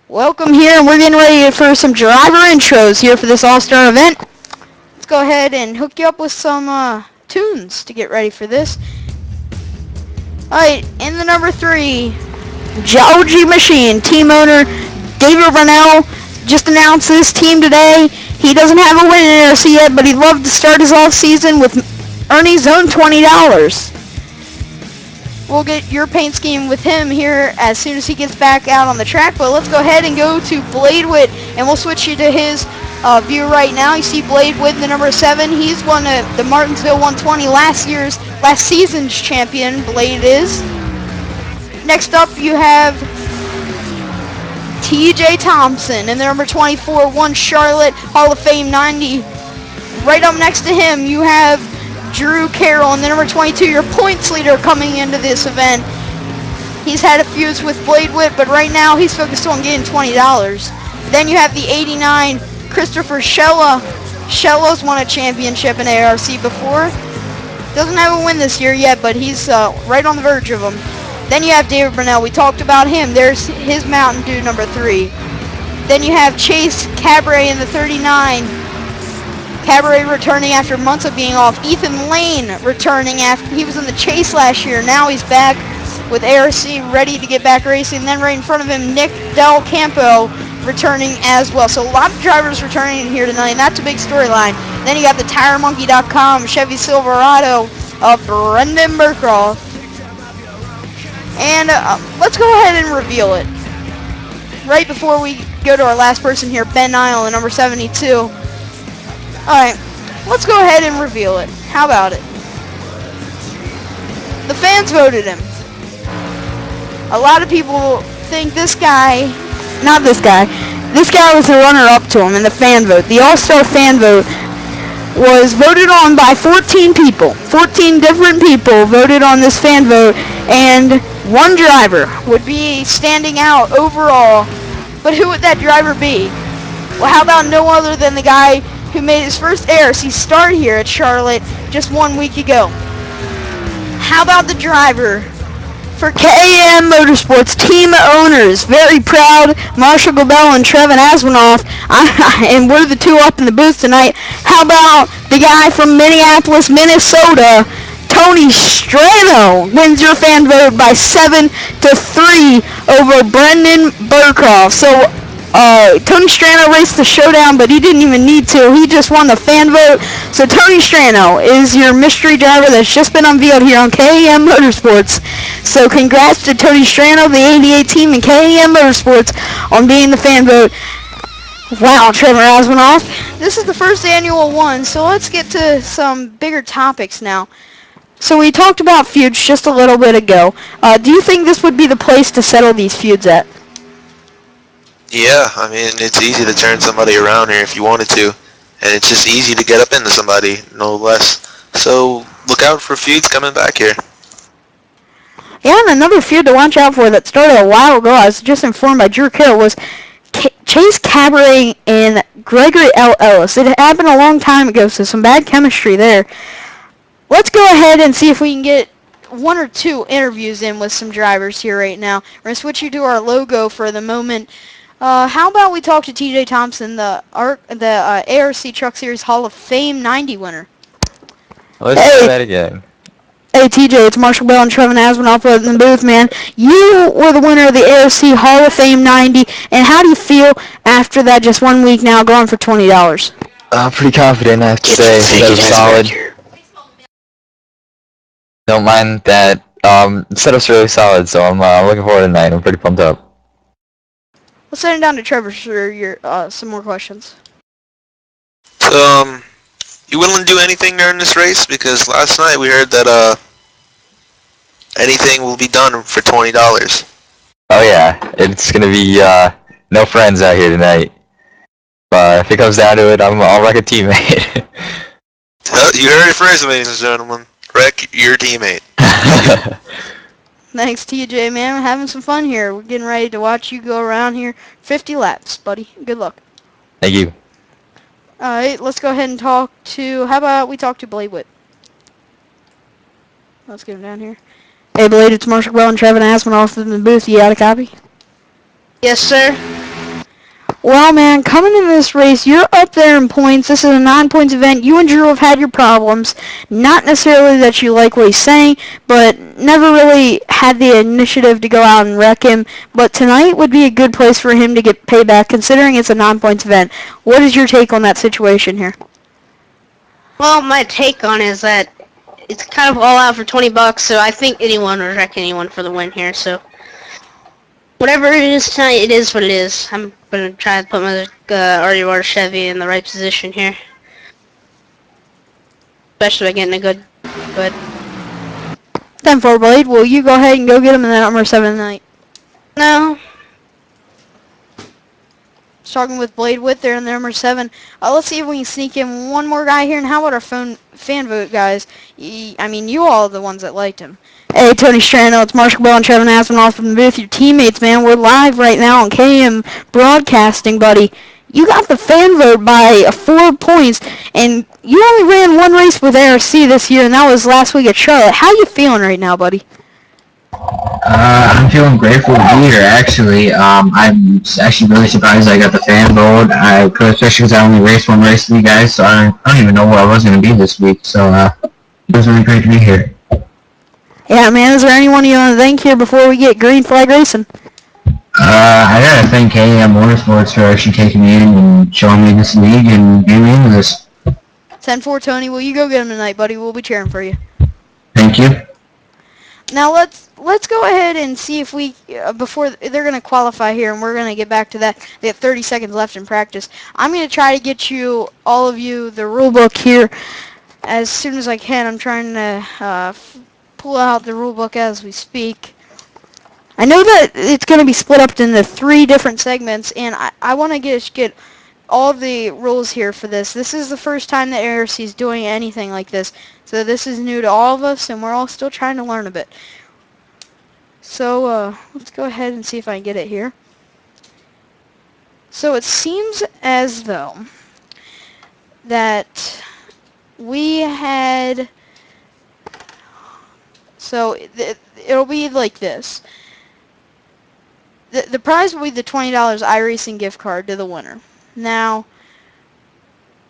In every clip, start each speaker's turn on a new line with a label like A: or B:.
A: Welcome here, and we're getting ready for some driver intros here for this Allstar event. Let's go ahead and hook you up with some tunes to get ready for this. Alright, in the number 3, Geology Machine team owner David Brunell just announced this team today. He doesn't have a win in NRC yet, but he'd love to start his off season with earning his own $20. We'll get your paint scheme with him here as soon as he gets back out on the track. But let's go ahead and go to Bladewit, and we'll switch you to his view right now. You see Bladewit in the number 7. He's won the Martinsville 120 last season's champion. Blade is. Next up, you have T.J. Thompson in the number 24, won Charlotte Hall of Fame 90. Right up next to him, you have Drew Carroll in the number 22, your points leader coming into this event. He's had a fuse with Bladewit, but right now he's focused on getting $20. Then you have the 89, Christopher Shella. Shella's won a championship in ARC before. Doesn't have a win this year yet, but he's right on the verge of them. Then you have David Brunell. We talked about him. There's his Mountain Dew number 3. Then you have Chase Cabaret in the 39. Cabaret returning after months of being off. Ethan Lane returning after he was in the chase last year. Now he's back with ARC ready to get back racing. Then right in front of him, Nick Del Campo returning as well. So a lot of drivers returning here tonight, and that's a big storyline. Then you got the TireMonkey.com Chevy Silverado of Brendan Burcroft. And let's go ahead and reveal it. Right before we go to our last person here, Ben Nile, number 72. Alright, let's go ahead and reveal it. How about it? The fans voted him. A lot of people think this guy was the runner-up to him in the fan vote. The All-Star fan vote was voted on by 14 people. 14 different people voted on this fan vote, and one driver would be standing out overall. But who would that driver be? Well, how about no other than the guy who made his first ARC start here at Charlotte just 1 week ago. How about the driver for KM Motorsports team owners? Very proud, Marshall Gobel and Trevin Aswinoff, and we're the two up in the booth tonight. How about the guy from Minneapolis, Minnesota, Tony Strano, wins your fan vote by 7-3 over Brendan Burcroft. So Tony Strano raced the showdown, but he didn't even need to. He just won the fan vote. So Tony Strano is your mystery driver that's just been unveiled here on KM Motorsports. So congrats to Tony Strano, the 88 team, and KM Motorsports on being the fan vote. Wow, Trevor Aswinoff. This is the first annual one, so let's get to some bigger topics now. So we talked about feuds just a little bit ago. Do you think this would be the place to settle these feuds at?
B: Yeah, I mean, it's easy to turn somebody around here if you wanted to, and it's just easy to get up into somebody, no less. So look out for feuds coming back here.
A: Yeah, and another feud to watch out for that started a while ago, I was just informed by Drew Carroll, was Chase Cabaret and Gregory L. Ellis. It happened a long time ago, so some bad chemistry there. Let's go ahead and see if we can get 1 or 2 interviews in with some drivers here right now. We're going to switch you to our logo for the moment. How about we talk to T.J. Thompson, the ARC Truck Series Hall of Fame 90 winner.
C: Let's do that again.
A: Hey, TJ, it's Marshall Bell and Trevin Aswinoff in the booth, man. You were the winner of the ARC Hall of Fame 90, and how do you feel after that just 1 week now going for $20?
C: I'm pretty confident, I have to say. That was solid. Don't mind that. The setup's really solid, so I'm looking forward to tonight. I'm pretty pumped up.
A: Let's send it down to Trevor for your some more questions.
B: So, you willing to do anything during this race? Because last night we heard that anything will be done for $20.
C: Oh yeah, it's gonna be no friends out here tonight. But if it comes down to it, I'll wreck a teammate.
B: You heard it first, ladies and gentlemen. Wreck your teammate.
A: Thanks, TJ, man. We're having some fun here. We're getting ready to watch you go around here 50 laps, buddy. Good luck.
C: Thank you.
A: All right, let's go ahead and talk to, how about we talk to Bladewit? Let's get him down here. Hey, Blade, it's Marshall Bell and Trevin Aswinoff in the booth. You got a copy?
D: Yes, sir.
A: Well, man, coming in this race, you're up there in points. This is a 9 points event. You and Drew have had your problems. Not necessarily that you like what he's saying, but never really had the initiative to go out and wreck him. But tonight would be a good place for him to get payback, considering it's a 9 points event. What is your take on that situation here?
D: Well, my take on it is that it's kind of all out for $20, so I think anyone would wreck anyone for the win here. So whatever it is tonight, it is what it is. I'm gonna try to put my RUR Chevy in the right position here, especially by getting a good.
A: 10-4 Blade, will you go ahead and go get him in the number 7 tonight?
D: No,
A: Starting with Blade Witt there in the number 7. Let's see if we can sneak in one more guy here. And how about our fan vote, guys? I mean, you all are the ones that liked him. Hey, Tony Strano, it's Marshall Bell and Trevor Aspinall from the booth. Your teammates, man. We're live right now on KM Broadcasting, buddy. You got the fan vote by 4 points, and you only ran one race with ARC this year, and that was last week at Charlotte. How you feeling right now, buddy?
E: I'm feeling grateful to be here, actually. I'm actually really surprised I got the fan vote, especially because I only raced one race with you guys, so I don't even know where I was going to be this week, so it was really great to be here.
A: Yeah, man, is there anyone you want to thank here before we get green flag racing?
E: I gotta thank KM Motorsports for actually taking me in and showing me this league and getting me into this.
A: 10-4, Tony, will you go get him tonight, buddy? We'll be cheering for you.
E: Thank you.
A: Now let's go ahead and see if we before they're going to qualify here, and we're going to get back to that. They have 30 seconds left in practice. I'm going to try to get all of you the rule book here as soon as I can. I'm trying to pull out the rule book as we speak. I know that it's going to be split up into 3 different segments, and I want to get all the rules here for this. This is the first time that ARC is doing anything like this. So this is new to all of us, and we're all still trying to learn a bit. So let's go ahead and see if I can get it here. So it seems as though that we had... So it'll be like this. The prize will be the $20 iRacing gift card to the winner. Now,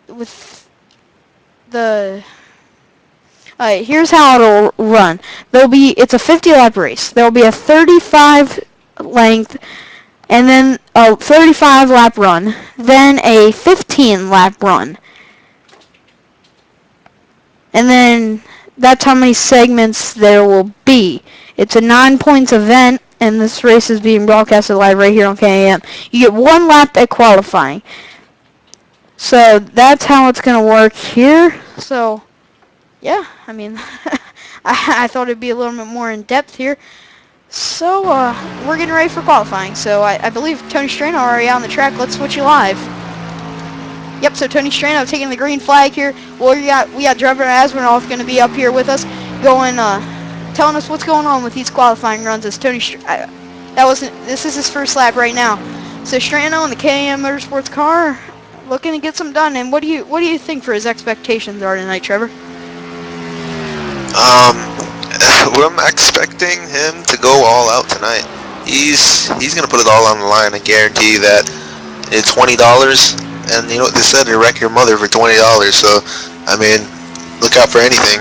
A: with the... Alright, here's how it'll run. It's a 50-lap race. There'll be a 35 length, and then a 35-lap run, then a 15-lap run. And then that's how many segments there will be. It's a 9 points event, and this race is being broadcasted live right here on KAM. You get 1 lap at qualifying. So that's how it's going to work here. So, yeah, I mean, I thought it'd be a little bit more in depth here. So, we're getting ready for qualifying. So, I believe Tony Strano already on the track. Let's switch you live. Yep, so Tony Strano taking the green flag here. Well, we got Trevor Aspinall going to be up here with us, telling us what's going on with these qualifying runs. As Tony, this is his first lap right now. So Strano in the KM Motorsports car, looking to get some done. And what do you think for his expectations are tonight, Trevor?
B: I'm expecting him to go all out tonight. He's gonna put it all on the line. I guarantee you that. It's $20, and you know what they said, they wreck your mother for $20. So, I mean, look out for anything.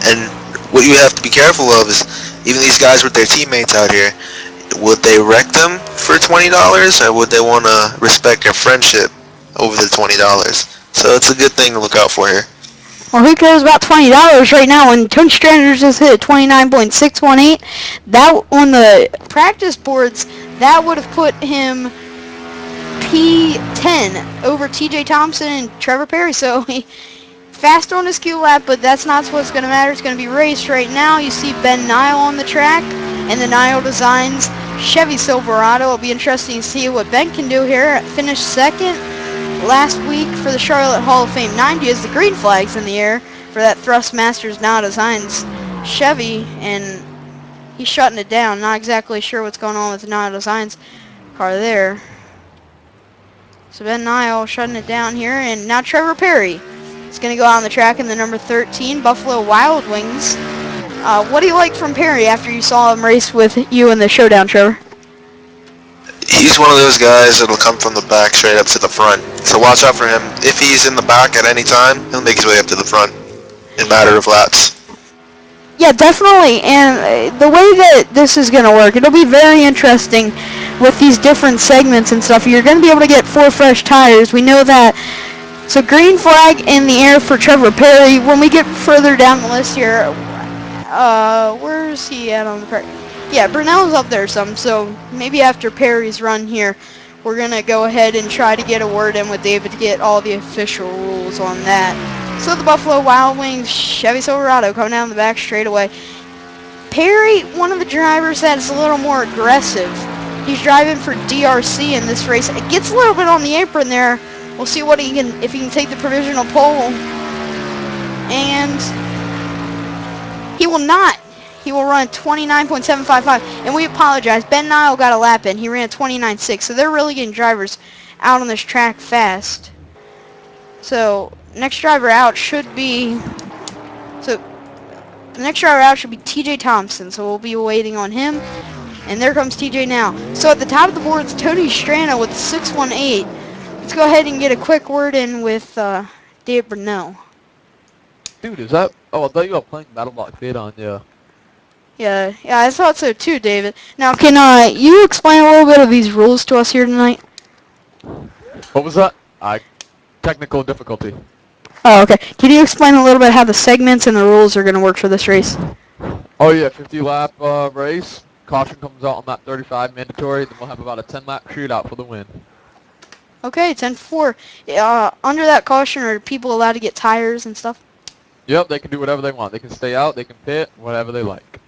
B: And what you have to be careful of is, even these guys with their teammates out here, would they wreck them for $20, or would they want to respect their friendship over the $20? So it's a good thing to look out for here.
A: Well, who cares about $20 right now when Tony Strano just hit 29.618? That, on the practice boards, that would have put him P10 over TJ Thompson and Trevor Perry. So he fast on his Q lap, but that's not what's going to matter. It's going to be raced right now. You see Ben Nile on the track and the Nile Designs Chevy Silverado. It'll be interesting to see what Ben can do here. Finished second last week for the Charlotte Hall of Fame 90 as the green flag's in the air for that Thrustmasters Nile Designs Chevy, and he's shutting it down. Not exactly sure what's going on with the Nile Designs car there. So Ben Nile shutting it down here, and now Trevor Perry is going to go out on the track in the number 13 Buffalo Wild Wings. What do you like from Perry after you saw him race with you in the showdown, Trevor?
B: He's one of those guys that'll come from the back straight up to the front. So watch out for him. If he's in the back at any time, he'll make his way up to the front in a matter of laps.
A: Yeah, definitely. And the way that this is going to work, it'll be very interesting with these different segments and stuff. You're going to be able to get 4 fresh tires. We know that. So green flag in the air for Trevor Perry. When we get further down the list here, where's he at on the track? Yeah, Brunel's up there some. So maybe after Perry's run here, we're going to go ahead and try to get a word in with David to get all the official rules on that. So the Buffalo Wild Wings Chevy Silverado coming down the back straightaway. Perry, one of the drivers that is a little more aggressive. He's driving for DRC in this race. It gets a little bit on the apron there. We'll see what he can, if he can take the provisional pole. And he will not. He will run 29.755. And we apologize. Ben Nile got a lap in. He ran 29.6. So they're really getting drivers out on this track fast. So next driver out should be. So the next driver out should be TJ Thompson. So we'll be waiting on him. And there comes TJ now. So at the top of the board, it's Tony Strano with 618. Let's go ahead and get a quick word in with Dave Brunel.
F: Dude, is that... Oh, I thought you were playing Battle Block Beta on, yeah.
A: Yeah, I thought so too, David. Now, can you explain a little bit of these rules to us here tonight?
F: What was that? Technical difficulty.
A: Oh, okay. Can you explain a little bit how the segments and the rules are going to work for this race?
F: Oh, yeah, 50-lap race. Caution comes out on lap 35, mandatory. Then we'll have about a 10-lap shootout for the win.
A: Okay, 10-4. Under that caution, are people allowed to get tires and stuff?
F: Yep, they can do whatever they want. They can stay out, they can pit, whatever they like.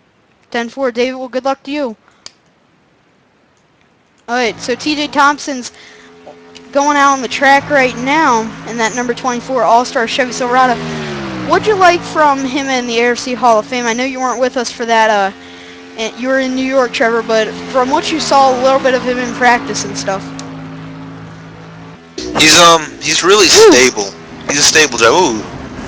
A: 10-4. David, well, good luck to you. Alright, so TJ Thompson's going out on the track right now in that number 24 Allstar Chevy Silverado. What'd you like from him in the AFC Hall of Fame? I know you weren't with us for that. You were in New York, Trevor, but from what you saw, a little bit of him in practice and stuff.
B: He's really stable. He's a stable driver. Ooh.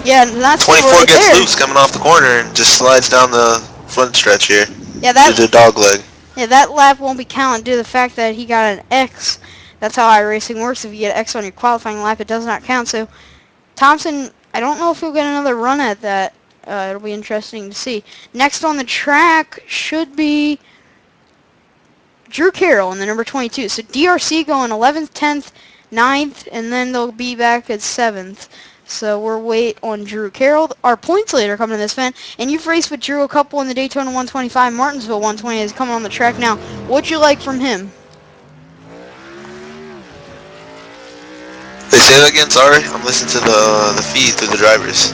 A: Yeah, that's
B: 24
A: right
B: gets
A: there.
B: loose coming off the corner and just slides down the front stretch here.
A: Yeah,
B: to the dog leg.
A: Yeah, that lap won't be counted due to the fact that he got an X. That's how iRacing works. If you get an X on your qualifying lap, it does not count. So Thompson, I don't know if he'll get another run at that. It'll be interesting to see. Next on the track should be Drew Carroll in the number 22. So DRC going 11th, 10th, 9th, and then they'll be back at 7th. So we'll wait on Drew Carroll. Our points leader coming to this event. And you've raced with Drew a couple in the Daytona 125. Martinsville 120 is coming on the track now. What'd you like from him?
B: They say that again, sorry? I'm listening to the feed through the drivers.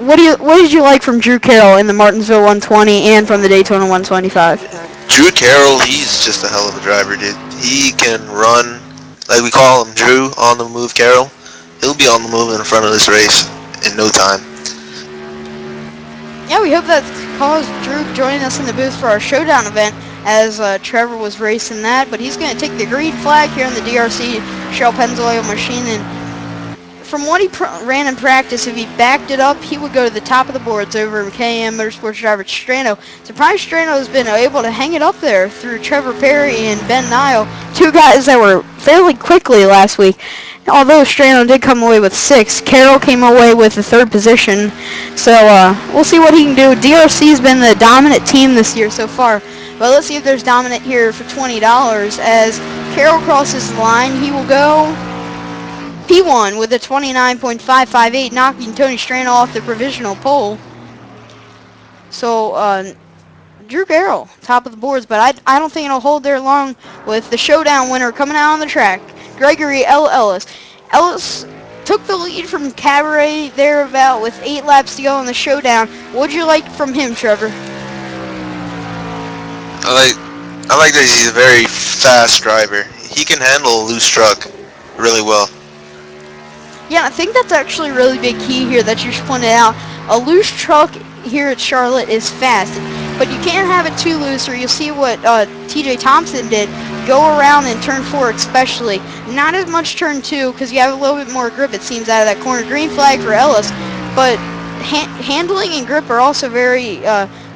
A: What did you like from Drew Carroll in the Martinsville 120 and from the Daytona 125?
B: Drew Carroll, he's just a hell of a driver, dude. He can run, like we call him Drew, on the move Carroll. He'll be on the move in front of this race in no time.
A: Yeah, we hope that caused Drew joining us in the booth for our showdown event as Trevor was racing that. But he's going to take the green flag here in the DRC Shell Pennzoil machine. And from what he ran in practice, if he backed it up, he would go to the top of the boards over KM Motorsports driver Strano. Surprised Strano has been able to hang it up there through Trevor Perry and Ben Nile, two guys that were fairly quickly last week. Although Strano did come away with 6, Carroll came away with the 3rd position. So we'll see what he can do. DRC's been the dominant team this year so far. But let's see if there's dominant here for $20. As Carroll crosses the line, he will go P1 with a 29.558, knocking Tony Strano off the provisional pole. So Drew Carroll, top of the boards, but I don't think it'll hold there long with the showdown winner coming out on the track, Gregory L. Ellis. Ellis took the lead from Cabaret there about with 8 laps to go in the showdown. What'd you like from him, Trevor?
B: I like that he's a very fast driver. He can handle a loose truck really well.
A: Yeah, I think that's actually a really big key here that you should point it out. A loose truck here at Charlotte is fast, but you can't have it too loose or you'll see what TJ Thompson did. Go around in turn 4 especially. Not as much turn 2 because you have a little bit more grip, it seems, out of that corner. Green flag for Ellis, but handling and grip are also very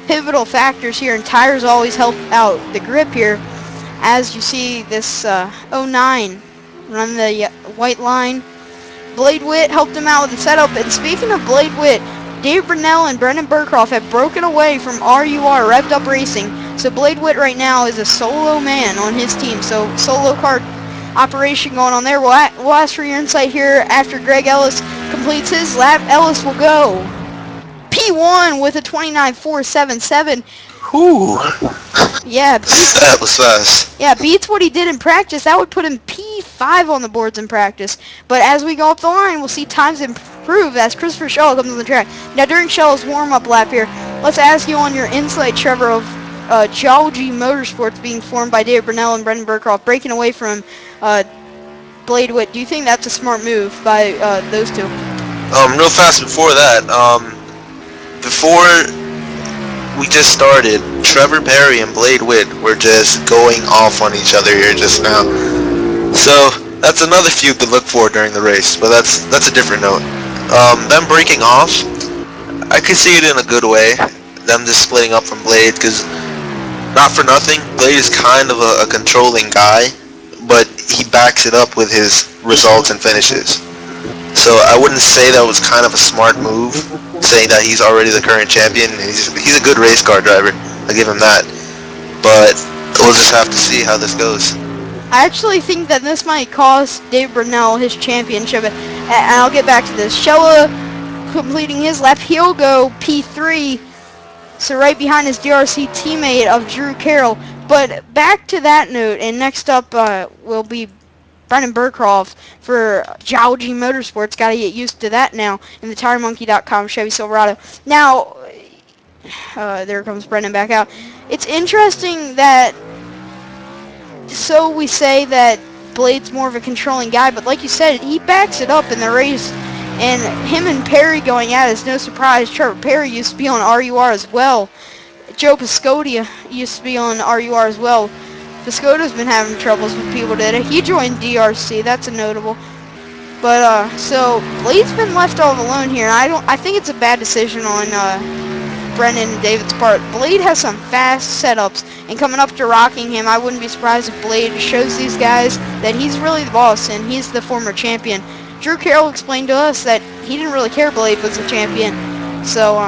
A: pivotal factors here, and tires always help out the grip here. as you see this 09 run the white line. Blade Witt helped him out with the setup. And speaking of Blade Witt, Dave Brunell and Brendan Burkhoff have broken away from RUR, Revved Up Racing. So Blade Witt right now is a solo man on his team. So solo car operation going on there. We'll ask for your insight here after Greg Ellis completes his lap. Ellis will go P1 with a 29.477.
B: Ooh.
A: Yeah,
B: That was fast.
A: yeah, beats what he did in practice. That would put him P5 on the boards in practice. But as we go up the line, we'll see times improve as Christopher Schell comes on the track. Now, during Schell's warm-up lap here, let's ask you on your insight, Trevor, of Geology Motorsports being formed by Dave Brunell and Brendan Burkhoff, breaking away from Blade Witt. Do you think that's a smart move by those two?
B: Real fast before that, before we just started, Trevor Perry and Blade Witt were just going off on each other here just now. So that's another feud to look for during the race, but that's a different note. Them breaking off, I could see it in a good way. Them just splitting up from Blade, because not for nothing, Blade is kind of a controlling guy, but he backs it up with his results and finishes. So I wouldn't say that was kind of a smart move, saying that he's already the current champion. He's a good race car driver. I'll give him that. But we'll just have to see how this goes.
A: I actually think that this might cost Dave Brunell his championship, and I'll get back to this. Shella completing his lap, he'll go P3, so right behind his DRC teammate of Drew Carroll. But back to that note, and next up will be Brendan Burkhoff for Geology Motorsports. Got to get used to that now in the TireMonkey.com Chevy Silverado. Now, there comes Brendan back out. It's interesting that, so we say that Blade's more of a controlling guy, but like you said, he backs it up in the race. And him and Perry going at it is no surprise. Trevor Perry used to be on RUR as well. Joe Piscodia used to be on RUR as well. Piscoda's been having troubles with people today. He joined DRC. That's a notable. But so Blade's been left all alone here. I think it's a bad decision on Brendan and David's part. Blade has some fast setups, and coming up to Rockingham, I wouldn't be surprised if Blade shows these guys that he's really the boss and he's the former champion. Drew Carroll explained to us that he didn't really care Blade was a champion. So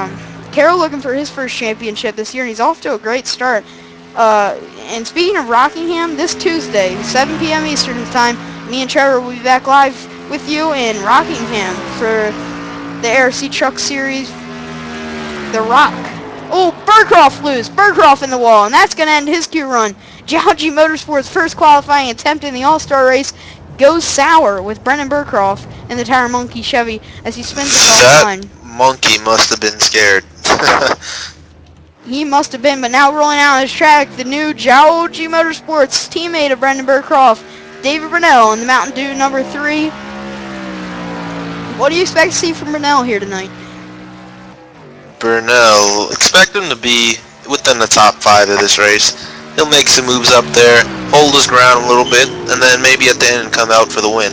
A: Carroll looking for his first championship this year, and he's off to a great start. And speaking of Rockingham, this Tuesday, 7 p.m. Eastern Time, me and Trevor will be back live with you in Rockingham for the ARC Truck Series, The Rock. Oh, Burkhoff loose. Burkhoff in the wall, and that's going to end his Q run. Geology Motorsports' first qualifying attempt in the All-Star race goes sour with Brendan Burkhoff in the Tire Monkey Chevy as he spins it off the line.
B: That monkey must have been scared.
A: He must have been, but now rolling out on his track, the new Geology Motorsports teammate of Brendan Burkhoff, David Brunell, in the Mountain Dew number 3. What do you expect to see from Brunell here tonight?
B: Brunell, expect him to be within the top 5 of this race. He'll make some moves up there, hold his ground a little bit, and then maybe at the end come out for the win.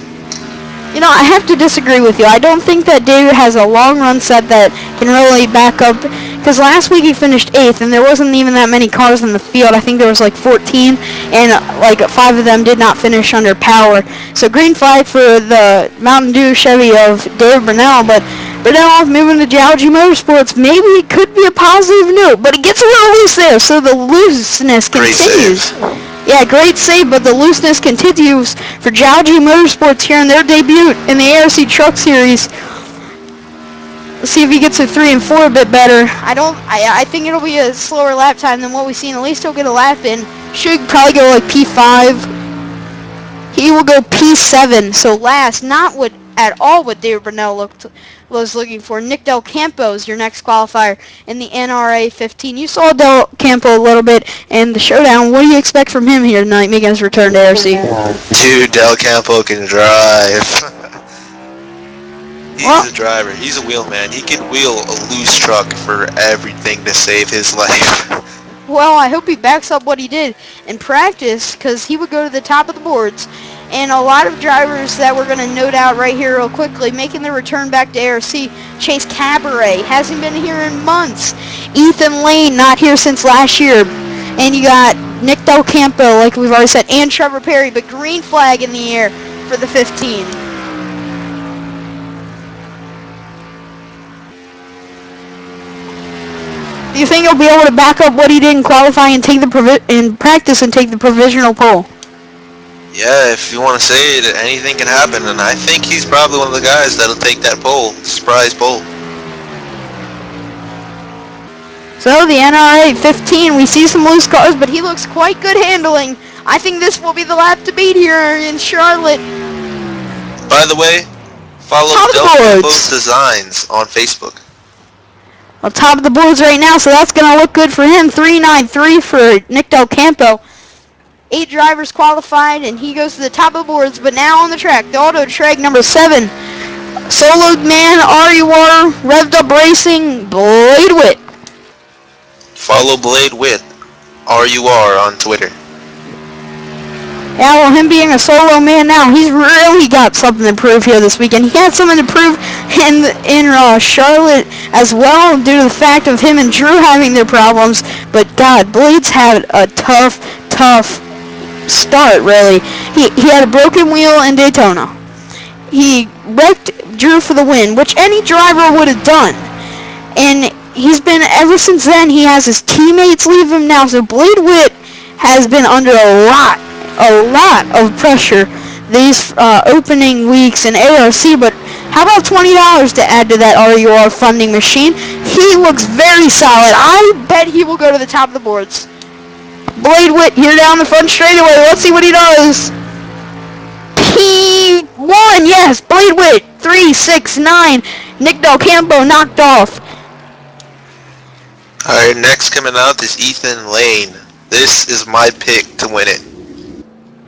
A: You know, I have to disagree with you. I don't think that David has a long run set that can really back up, because last week he finished 8th, and there wasn't even that many cars in the field. I think there was like 14, and like 5 of them did not finish under power. So green flag for the Mountain Dew Chevy of David Brunell, but Brunell moving to Geology Motorsports, maybe it could be a positive note, but it gets a little loose there, so the looseness continues. Yeah, great save, but the looseness continues for Geology Motorsports here in their debut in the ARC Truck Series. Let's see if he gets a 3 and 4 a bit better. I think it'll be a slower lap time than what we've seen. At least he'll get a lap in. Should probably go like P5. He will go P7, so last. Not what at all what David Brunell was looking for. Nick Del Campo is your next qualifier in the NRA 15. You saw Del Campo a little bit in the showdown. What do you expect from him here tonight, making his return to ARC?
B: Dude, Del Campo can drive. He's a driver. He's a wheelman. He can wheel a loose truck for everything to save his life.
A: Well, I hope he backs up what he did in practice, because he would go to the top of the boards. And a lot of drivers that we're going to note out right here real quickly, making their return back to ARC. Chase Cabaret hasn't been here in months. Ethan Lane not here since last year. And you got Nick Del Campo, like we've already said, and Trevor Perry, but green flag in the air for the 15. Do you think he'll be able to back up what he did in qualifying and take the in practice and take the provisional pole?
B: Yeah, if you want to say it, anything can happen, and I think he's probably one of the guys that'll take that pole, surprise pole.
A: So the NRA 15, we see some loose cars, but he looks quite good handling. I think this will be the lap to beat here in Charlotte.
B: By the way, follow Del Campo's Designs on Facebook.
A: Well, top of the boards right now, so that's going to look good for him. 393 for Nick Del Campo. 8 drivers qualified, and he goes to the top of the boards, but now on the track, the Auto Trek number 7. Solo man, RUR, Revved Up Racing, Blade Witt.
B: Follow Blade Witt, RUR on Twitter.
A: Yeah, well, him being a solo man now, he's really got something to prove here this weekend. He had something to prove in Charlotte as well due to the fact of him and Drew having their problems. But God, Blade's had a tough start, really. He had a broken wheel in Daytona. He wrecked Drew for the win, which any driver would have done. And he's been, ever since then, he has his teammates leave him now. So Blade Witt has been under a lot of pressure these opening weeks in ARC, but how about $20 to add to that RUR funding machine? He looks very solid. I bet he will go to the top of the boards. Blade Witt here down the front straightaway. Let's see what he does. P1, yes, Blade Witt, 369. Nick Del Campo knocked off.
B: Alright, next coming out is Ethan Lane. This is my pick to win it.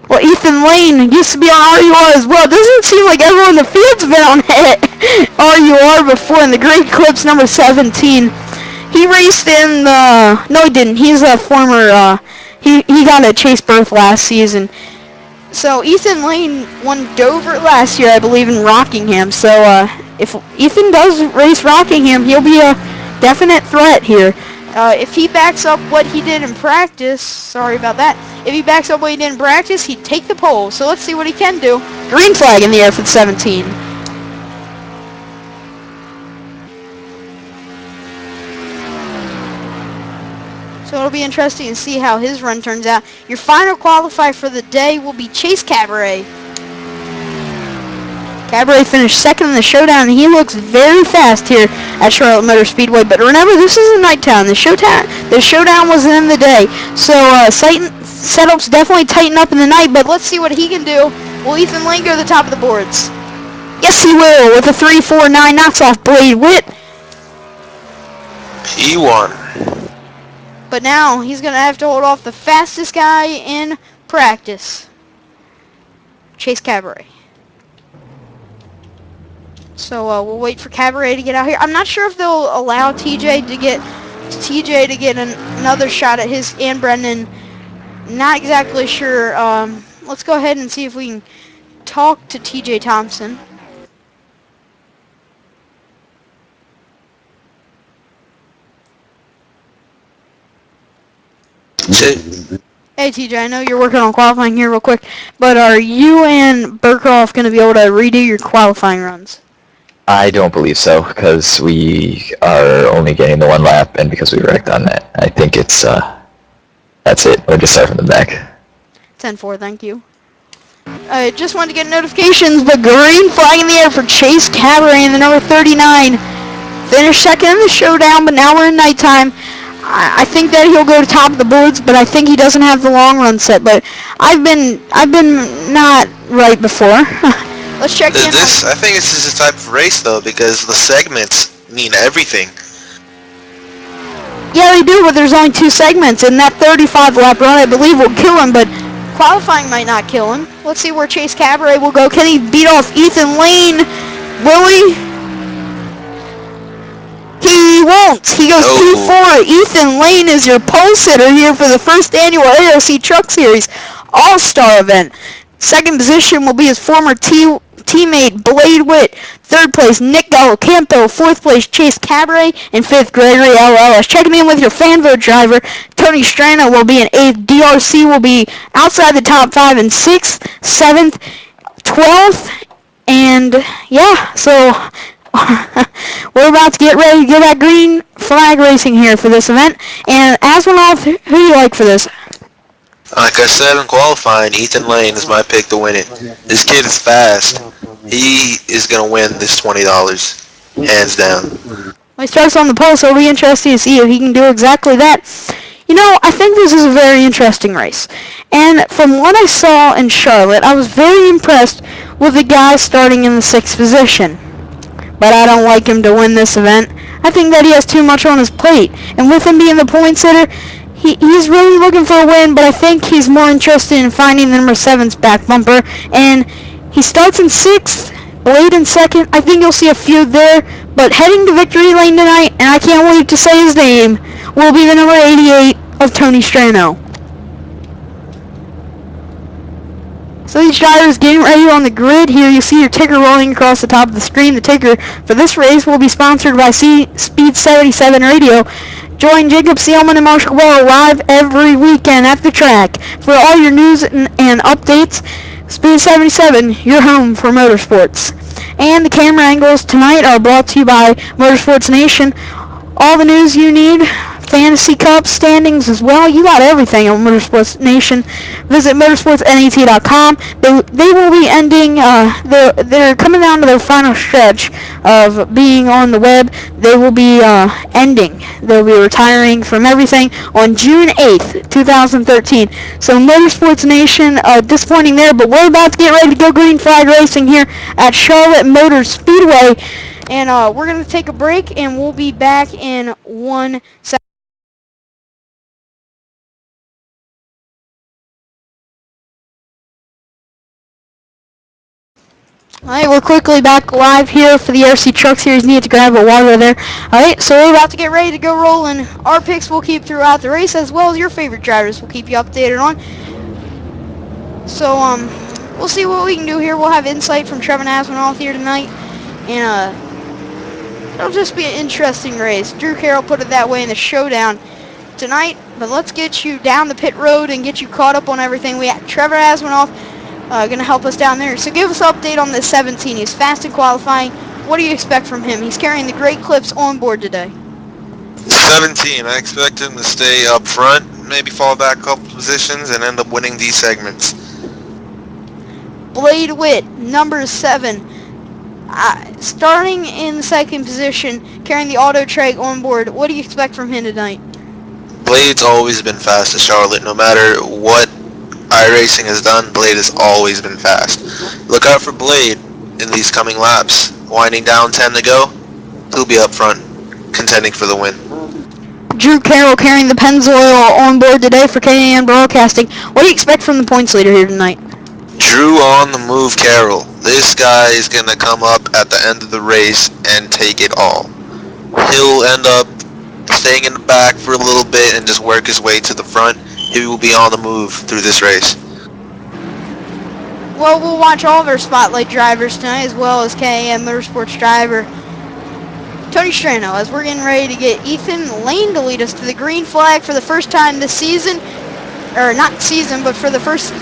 A: Well, Ethan Lane used to be on RUR as well. It doesn't seem like everyone in the field's been on RUR before in the Great Clips number 17. He raced in the... No, he didn't. He's a former... He got a chase berth last season. So Ethan Lane won Dover last year, I believe, in Rockingham. So if Ethan does race Rockingham, he'll be a definite threat here. If he backs up what he did in practice, sorry about that, if he backs up what he did in practice, he'd take the pole. So let's see what he can do. Green flag in the air for the 17. So it'll be interesting to see how his run turns out. Your final qualifier for the day will be Chase Cabaret. Cabaret finished second in the showdown, and he looks very fast here at Charlotte Motor Speedway. But remember, this is a nighttime. The showdown was in the day. So setups definitely tighten up in the night, but let's see what he can do. Will Ethan Lane go to the top of the boards? Yes, he will, with a 3.49, knocks off Blade Witt.
B: P1.
A: But now he's going to have to hold off the fastest guy in practice, Chase Cabaret. So we'll wait for Cabaret to get out here. I'm not sure if they'll allow TJ to get another shot at his and Brendan. Not exactly sure. Let's go ahead and see if we can talk to TJ Thompson. Hey TJ, I know you're working on qualifying here real quick, but are you and Burkhoff going to be able to redo your qualifying runs?
C: I don't believe so, because we are only getting the one lap, and because we wrecked on that. I think it's, that's it. We'll just start from the back.
A: 10-4, thank you. I just wanted to get notifications, but green flag in the air for Chase Cabaret in the number 39. Finished second in the showdown, but now we're in nighttime. I think that he'll go to top of the boards, but I think he doesn't have the long run set. But I've been not right before. Let's check in.
B: I think this is a type of race though, because the segments mean everything.
A: Yeah, they do, but there's only 2 segments, and that 35 lap run I believe will kill him, but qualifying might not kill him. Let's see where Chase Cabaret will go. Can he beat off Ethan Lane? Will he? He won't. He goes P4. Ethan Lane is your pole sitter here for the first annual ARC Truck Series All-Star event. Second position will be his former teammate Blade Witt. Third place, Nick Gallicampo. Fourth place, Chase Cabaret. And fifth, Gregory L. Ellis. Checking in with your fan vote driver, Tony Strano will be in eighth. DRC will be outside the top 5 in 6th, 7th, 12th. And, yeah, so we're about to get ready to get that green flag racing here for this event. And Asmanoff, who do you like for this?
B: Like I said in qualifying, Ethan Lane is my pick to win it. This kid is fast. He is going to win this $20, hands down.
A: Well, he starts on the pole, so it'll be interesting to see if he can do exactly that. You know, I think this is a very interesting race. And from what I saw in Charlotte, I was very impressed with the guy starting in the 6th position. But I don't like him to win this event. I think that he has too much on his plate. And with him being the point setter, he's really looking for a win, but I think he's more interested in finding the number 7's back bumper. And he starts in 6th, Blade in 2nd. I think you'll see a feud there. But heading to victory lane tonight, and I can't wait to say his name, will be the number 88 of Tony Strano. So these drivers getting ready on the grid. Here you see your ticker rolling across the top of the screen. The ticker for this race will be sponsored by Speed 77 Radio. Join Jacob Seelman and Marshall Cabello live every weekend at the track. For all your news and updates, Speed 77, your home for motorsports. And the camera angles tonight are brought to you by Motorsports Nation. All the news you need, Fantasy Cup standings as well. You got everything on Motorsports Nation. Visit motorsportsnat.com. They will be ending, they're coming down to their final stretch of being on the web. They will be ending. They'll be retiring from everything on June 8th, 2013. So Motorsports Nation, disappointing there, but we're about to get ready to go green flag racing here at Charlotte Motor Speedway. And we're going to take a break, and we'll be back in 1 second. Alright, we're quickly back live here for the RC Truck Series. Need to grab a water there. Alright, so we're about to get ready to go rolling. Our picks will keep throughout the race, as well as your favorite drivers will keep you updated on. So, we'll see what we can do here. We'll have insight from Trevor Asmanoff here tonight. And, it'll just be an interesting race. Drew Carroll put it that way in the showdown tonight. But let's get you down the pit road and get you caught up on everything. We have Trevor Asmanoff going to help us down there. So give us an update on the 17. He's fast in qualifying. What do you expect from him? He's carrying the Great Clips on board today.
B: 17, I expect him to stay up front, maybe fall back a couple positions, and end up winning these segments.
A: Blade Witt, number 7. Starting in the 2nd position, carrying the Auto Treg on board. What do you expect from him tonight?
B: Blade's always been fast at Charlotte. No matter what iRacing has done, Blade has always been fast. Look out for Blade in these coming laps. Winding down 10 to go, he'll be up front, contending for the win.
A: Drew Carroll carrying the Pennzoil on board today for KAN Broadcasting. What do you expect from the points leader here tonight?
B: Drew on the move, Carroll. This guy is going to come up at the end of the race and take it all. He'll end up staying in the back for a little bit and just work his way to the front. He will be on the move through this race.
A: Well, we'll watch all of our spotlight drivers tonight, as well as KAN Motorsports driver Tony Strano, as we're getting ready to get Ethan Lane to lead us to the green flag for the first time this season. Or not season, but for the first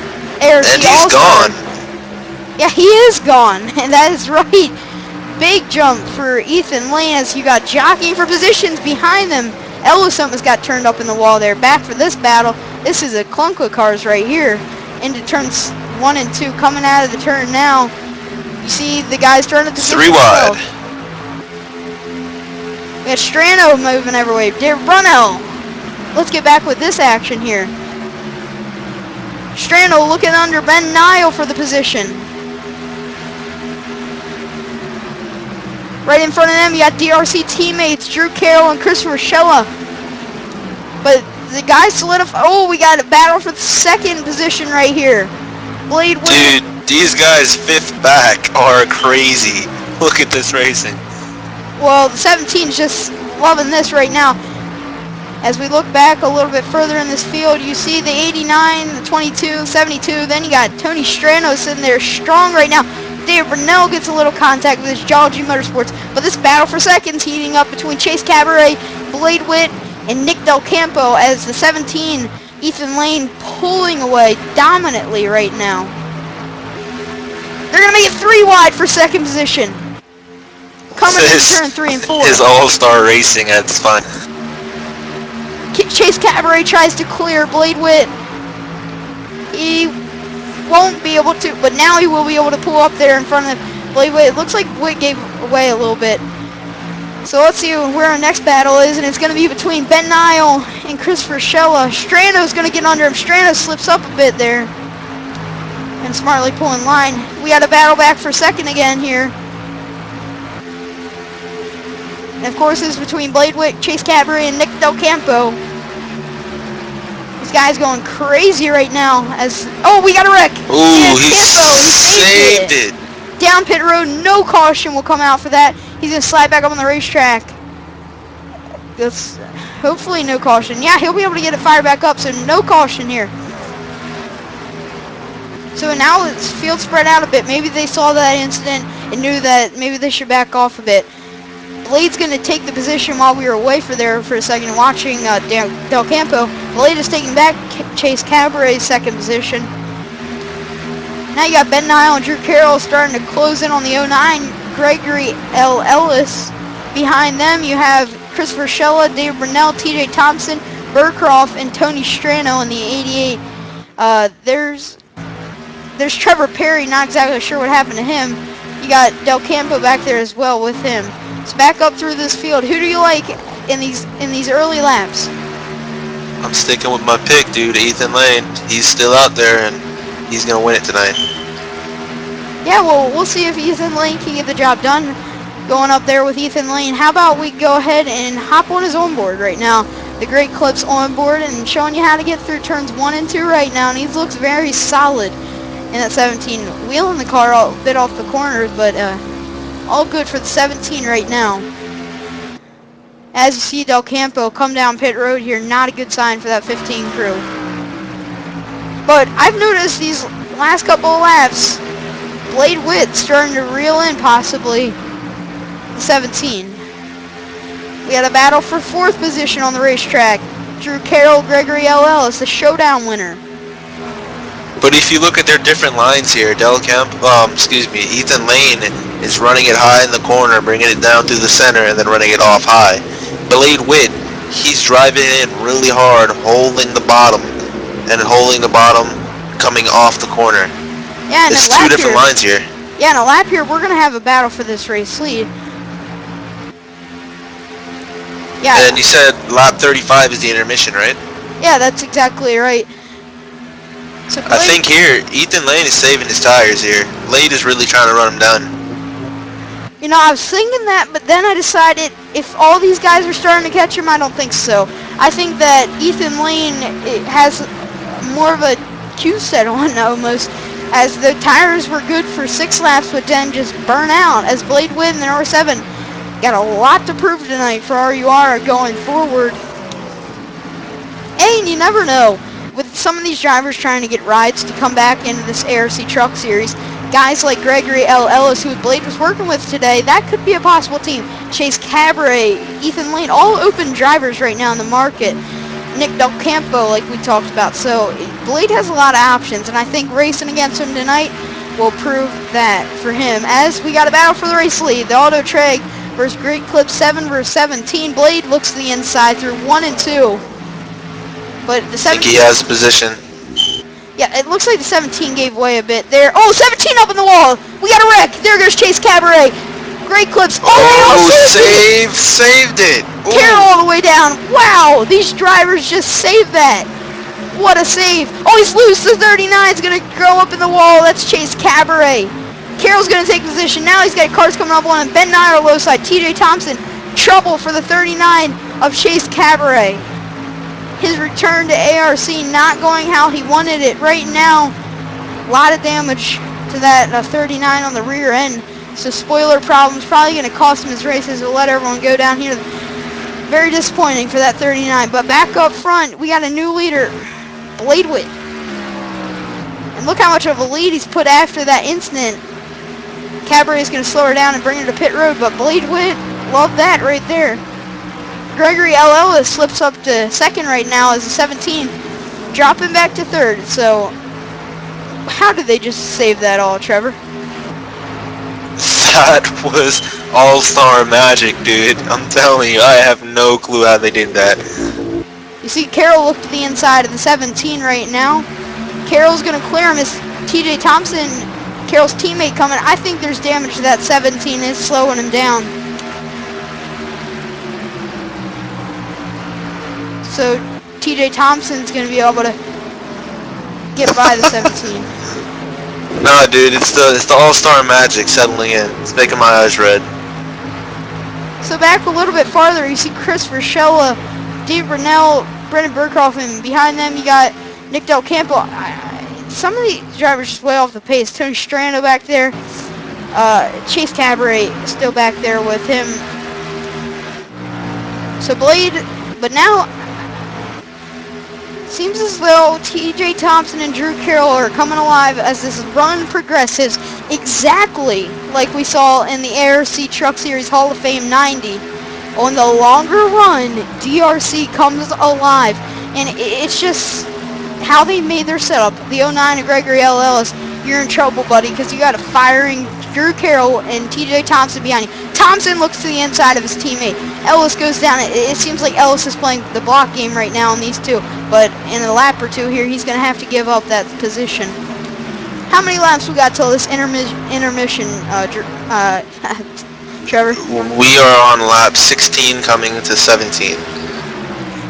A: ARC
B: And he's
A: All-Star.
B: gone.
A: Yeah, he is gone, and that is right. Big jump for Ethan Lane as you got jockeying for positions behind them. Ellis almost got turned up in the wall there. Back for this battle. This is a clunk of cars right here into turns 1 and 2. Coming out of the turn now. You see the guys turn at the
B: 3 wide.
A: We got Strano moving every way. Brunel. Let's get back with this action here. Strano looking under Ben Nile for the position. Right in front of them, you got DRC teammates Drew Carroll and Christopher Shella. But the guys solidify. Oh, we got a battle for the 2nd position right here. Blade Witt.
B: Dude, these guys 5th back are crazy. Look at this racing.
A: Well, the 17 is just loving this right now. As we look back a little bit further in this field, you see the 89, the 22, 72. Then you got Tony Strano sitting there strong right now. David Brunel gets a little contact with his Geology Motorsports, but this battle for seconds heating up between Chase Cabaret, Blade Witt, and Nick Del Campo as the 17, Ethan Lane, pulling away dominantly right now. They're going to make it 3 wide for second position. Coming into turn 3 and 4.
B: His All-Star Racing at its fun.
A: Chase Cabaret tries to clear Blade Witt. He won't be able to, but now he will be able to pull up there in front of Blade Witt. It looks like Witt gave away a little bit. So let's see where our next battle is, and it's going to be between Ben Nile and Christopher Shella. Strano's going to get under him. Strano slips up a bit there and smartly pulling line. We got a battle back for second again here. And of course, it's between Blade Witt, Chase Cabaret, and Nick Del Campo. This guy's going crazy right now. We got a wreck.
B: Ooh, he saved it.
A: Down pit road, no caution will come out for that. He's going to slide back up on the racetrack. That's hopefully no caution. Yeah, he'll be able to get it fired back up, so no caution here. So now it's field spread out a bit. Maybe they saw that incident and knew that maybe they should back off a bit. Blade's going to take the position while we were away for a second watching Del Campo. Blade is taking back Chase Cabaret's second position. Now you got Ben Nile and Drew Carroll starting to close in on the 09. Gregory L. Ellis. Behind them you have Christopher Shella, David Brunel, TJ Thompson, Burcroft, and Tony Strano in the 88. There's Trevor Perry, not exactly sure what happened to him. You got Del Campo back there as well with him. So back up through this field. Who do you like in these early laps?
B: I'm sticking with my pick, dude, Ethan Lane. He's still out there, and he's going to win it tonight.
A: Yeah, well, we'll see if Ethan Lane can get the job done going up there with Ethan Lane. How about we go ahead and hop on his onboard right now. The Great Clip's onboard and showing you how to get through turns 1 and 2 right now, and he looks very solid in that 17. Wheeling the car a bit off the corners, but all good for the 17 right now. As you see Del Campo come down pit road here, not a good sign for that 15 crew. But I've noticed these last couple of laps, Blade Witt starting to reel in possibly the 17. We had a battle for 4th position on the racetrack. Drew Carroll, Gregory L. Ellis, the showdown winner.
B: But if you look at their different lines here, Ethan Lane is running it high in the corner, bringing it down through the center, and then running it off high. Blade Witt, he's driving in really hard, holding the bottom, coming off the corner.
A: Yeah, and
B: it's 2 different lines here.
A: Yeah, in a lap here, we're going to have a battle for this race lead. Yeah.
B: And you said lap 35 is the intermission, right?
A: Yeah, that's exactly right. So
B: I think here, Ethan Lane is saving his tires here. Blade is really trying to run him down.
A: You know, I was thinking that, but then I decided if all these guys are starting to catch him, I don't think so. I think that Ethan Lane has more of a cue set on almost, as the tires were good for 6 laps, but then just burn out, as Blade Witt in the R7 got a lot to prove tonight for RUR going forward. And you never know, with some of these drivers trying to get rides to come back into this ARC Truck Series, guys like Gregory L. Ellis, who Blade was working with today, that could be a possible team. Chase Cabaret, Ethan Lane, all open drivers right now in the market. Nick Del Campo, like we talked about. So Blade has a lot of options, and I think racing against him tonight will prove that for him. As we got a battle for the race lead, the Auto Treg versus Great Clip 7 versus 17. Blade looks to the inside through 1 and 2. But the 17...
B: I think he has position.
A: Yeah, it looks like the 17 gave away a bit there. Oh, 17 up in the wall. We got a wreck. There goes Chase Cabaret. Great Clips.
B: Saved it.
A: Carroll all the way down. Wow, these drivers just saved that. What a save. Oh, he's loose. The 39 is going to go up in the wall. That's Chase Cabaret. Carroll's going to take position. Now he's got cars coming up on him. Ben Nile low side. TJ Thompson. Trouble for the 39 of Chase Cabaret. His return to ARC not going how he wanted it right now. A lot of damage to that 39 on the rear end. So spoiler problems probably going to cost him his races. We'll let everyone go down here. Very disappointing for that 39. But back up front, we got a new leader, Blade Witt. And look how much of a lead he's put after that incident. Cabaret is going to slow her down and bring her to pit road, but Blade Wit, love that right there. Gregory L. Ellis slips up to second right now as a 17, dropping back to third. So, how did they just save that all, Trevor?
B: That was all-star magic, dude. I'm telling you, I have no clue how they did that.
A: You see Carroll look to the inside of the 17 right now. Carroll's going to clear him as TJ Thompson, Carroll's teammate, coming. I think there's damage to that 17. It's slowing him down. So TJ Thompson's going to be able to get by the 17.
B: Nah, dude, it's the all-star magic settling in. It's making my eyes red.
A: So back a little bit farther, you see Chris Rochella, Dave Brunell, Brendan Burkhoff, and behind them you got Nick Del Campo. Some of these drivers just way off the pace. Tony Strano back there. Chase Cabaret still back there with him. So Blade, but now seems as though TJ Thompson and Drew Carroll are coming alive as this run progresses, exactly like we saw in the ARC Truck Series Hall of Fame 90. On the longer run, DRC comes alive, and it's just how they made their setup. The 09 of Gregory L. Ellis, you're in trouble, buddy, because you got a firing Drew Carroll and TJ Thompson behind you. Thompson looks to the inside of his teammate. Ellis goes down. It seems like Ellis is playing the block game right now on these two, but in a lap or two here, he's going to have to give up that position. How many laps we got till this intermission, Trevor?
B: We are on lap 16 coming into 17.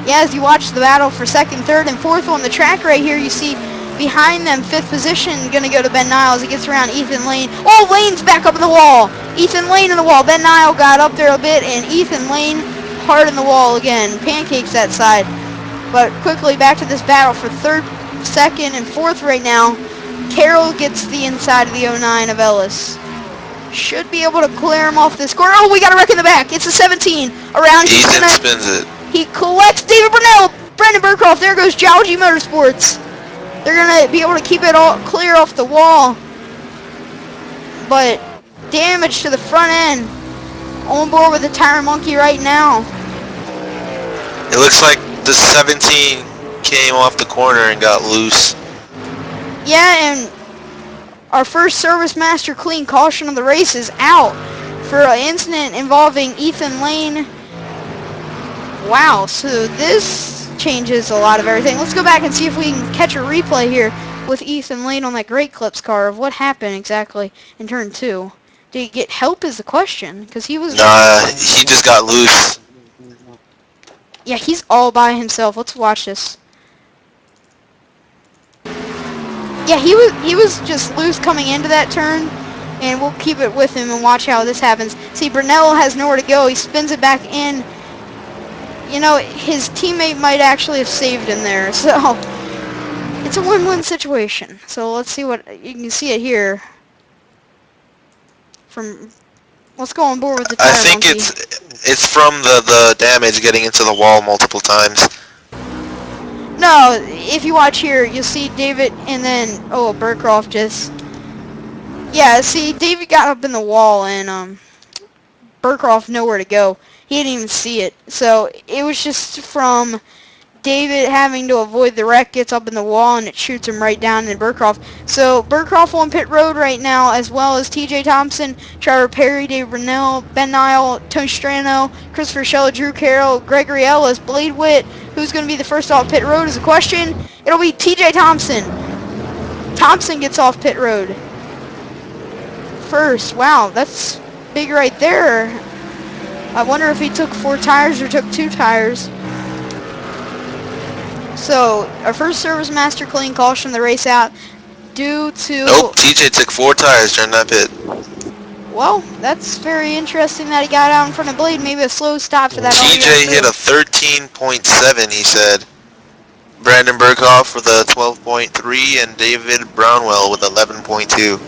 A: Yeah, as you watch the battle for second, third, and fourth on the track right here, you see behind them, fifth position, going to go to Ben Niles. He gets around Ethan Lane. Oh, Lane's back up in the wall. Ethan Lane in the wall. Ben Niles got up there a bit, and Ethan Lane hard in the wall again. Pancakes that side. But quickly back to this battle for third, second, and fourth right now. Carroll gets the inside of the 09 of Ellis. Should be able to clear him off this corner. Oh, we got a wreck in the back. It's a 17. Around.
B: Ethan spins it.
A: He collects David Brunell. Brendan Burkhoff. There goes Geology Motorsports. They're going to be able to keep it all clear off the wall. But damage to the front end. On board with the Tire Monkey right now.
B: It looks like the 17 came off the corner and got loose.
A: Yeah, and our first Service Master clean caution of the race is out for an incident involving Ethan Lane. Wow, so this changes a lot of everything. Let's go back and see if we can catch a replay here with Ethan Lane on that Great Clips car of what happened exactly in turn 2. Did he get help is the question, because he was...
B: Nah, he just got loose.
A: Yeah, he's all by himself. Let's watch this. Yeah, he was just loose coming into that turn, and we'll keep it with him and watch how this happens. See, Brunell has nowhere to go. He spins it back in. You know, his teammate might actually have saved him there, so it's a win-win situation. So let's see what you can see it here. From let's go on board with the Tire
B: I think
A: Monkey.
B: it's from the damage getting into the wall multiple times.
A: No, if you watch here, you'll see David and then Burkhoff just. Yeah, see, David got up in the wall and Burkhoff nowhere to go. He didn't even see it. So it was just from David having to avoid the wreck, gets up in the wall, and it shoots him right down in Burkhoff. So Burkhoff on pit road right now, as well as TJ Thompson, Trevor Perry, Dave Brunell, Ben Nile, Tony Strano, Christopher Shell, Drew Carroll, Gregory Ellis, Blade Witt. Who's going to be the first off pit road is a question. It'll be TJ Thompson. Thompson gets off pit road first. Wow, that's big right there. I wonder if he took 4 tires or took 2 tires. So, our first Service Master clean caution of the race out due to...
B: Nope, TJ took 4 tires during that pit.
A: Well, that's very interesting that he got out in front of Blade. Maybe a slow stop for that.
B: TJ hit a 13.7, he said. Brandon Burkhoff with a 12.3 and David Brownwell with 11.2.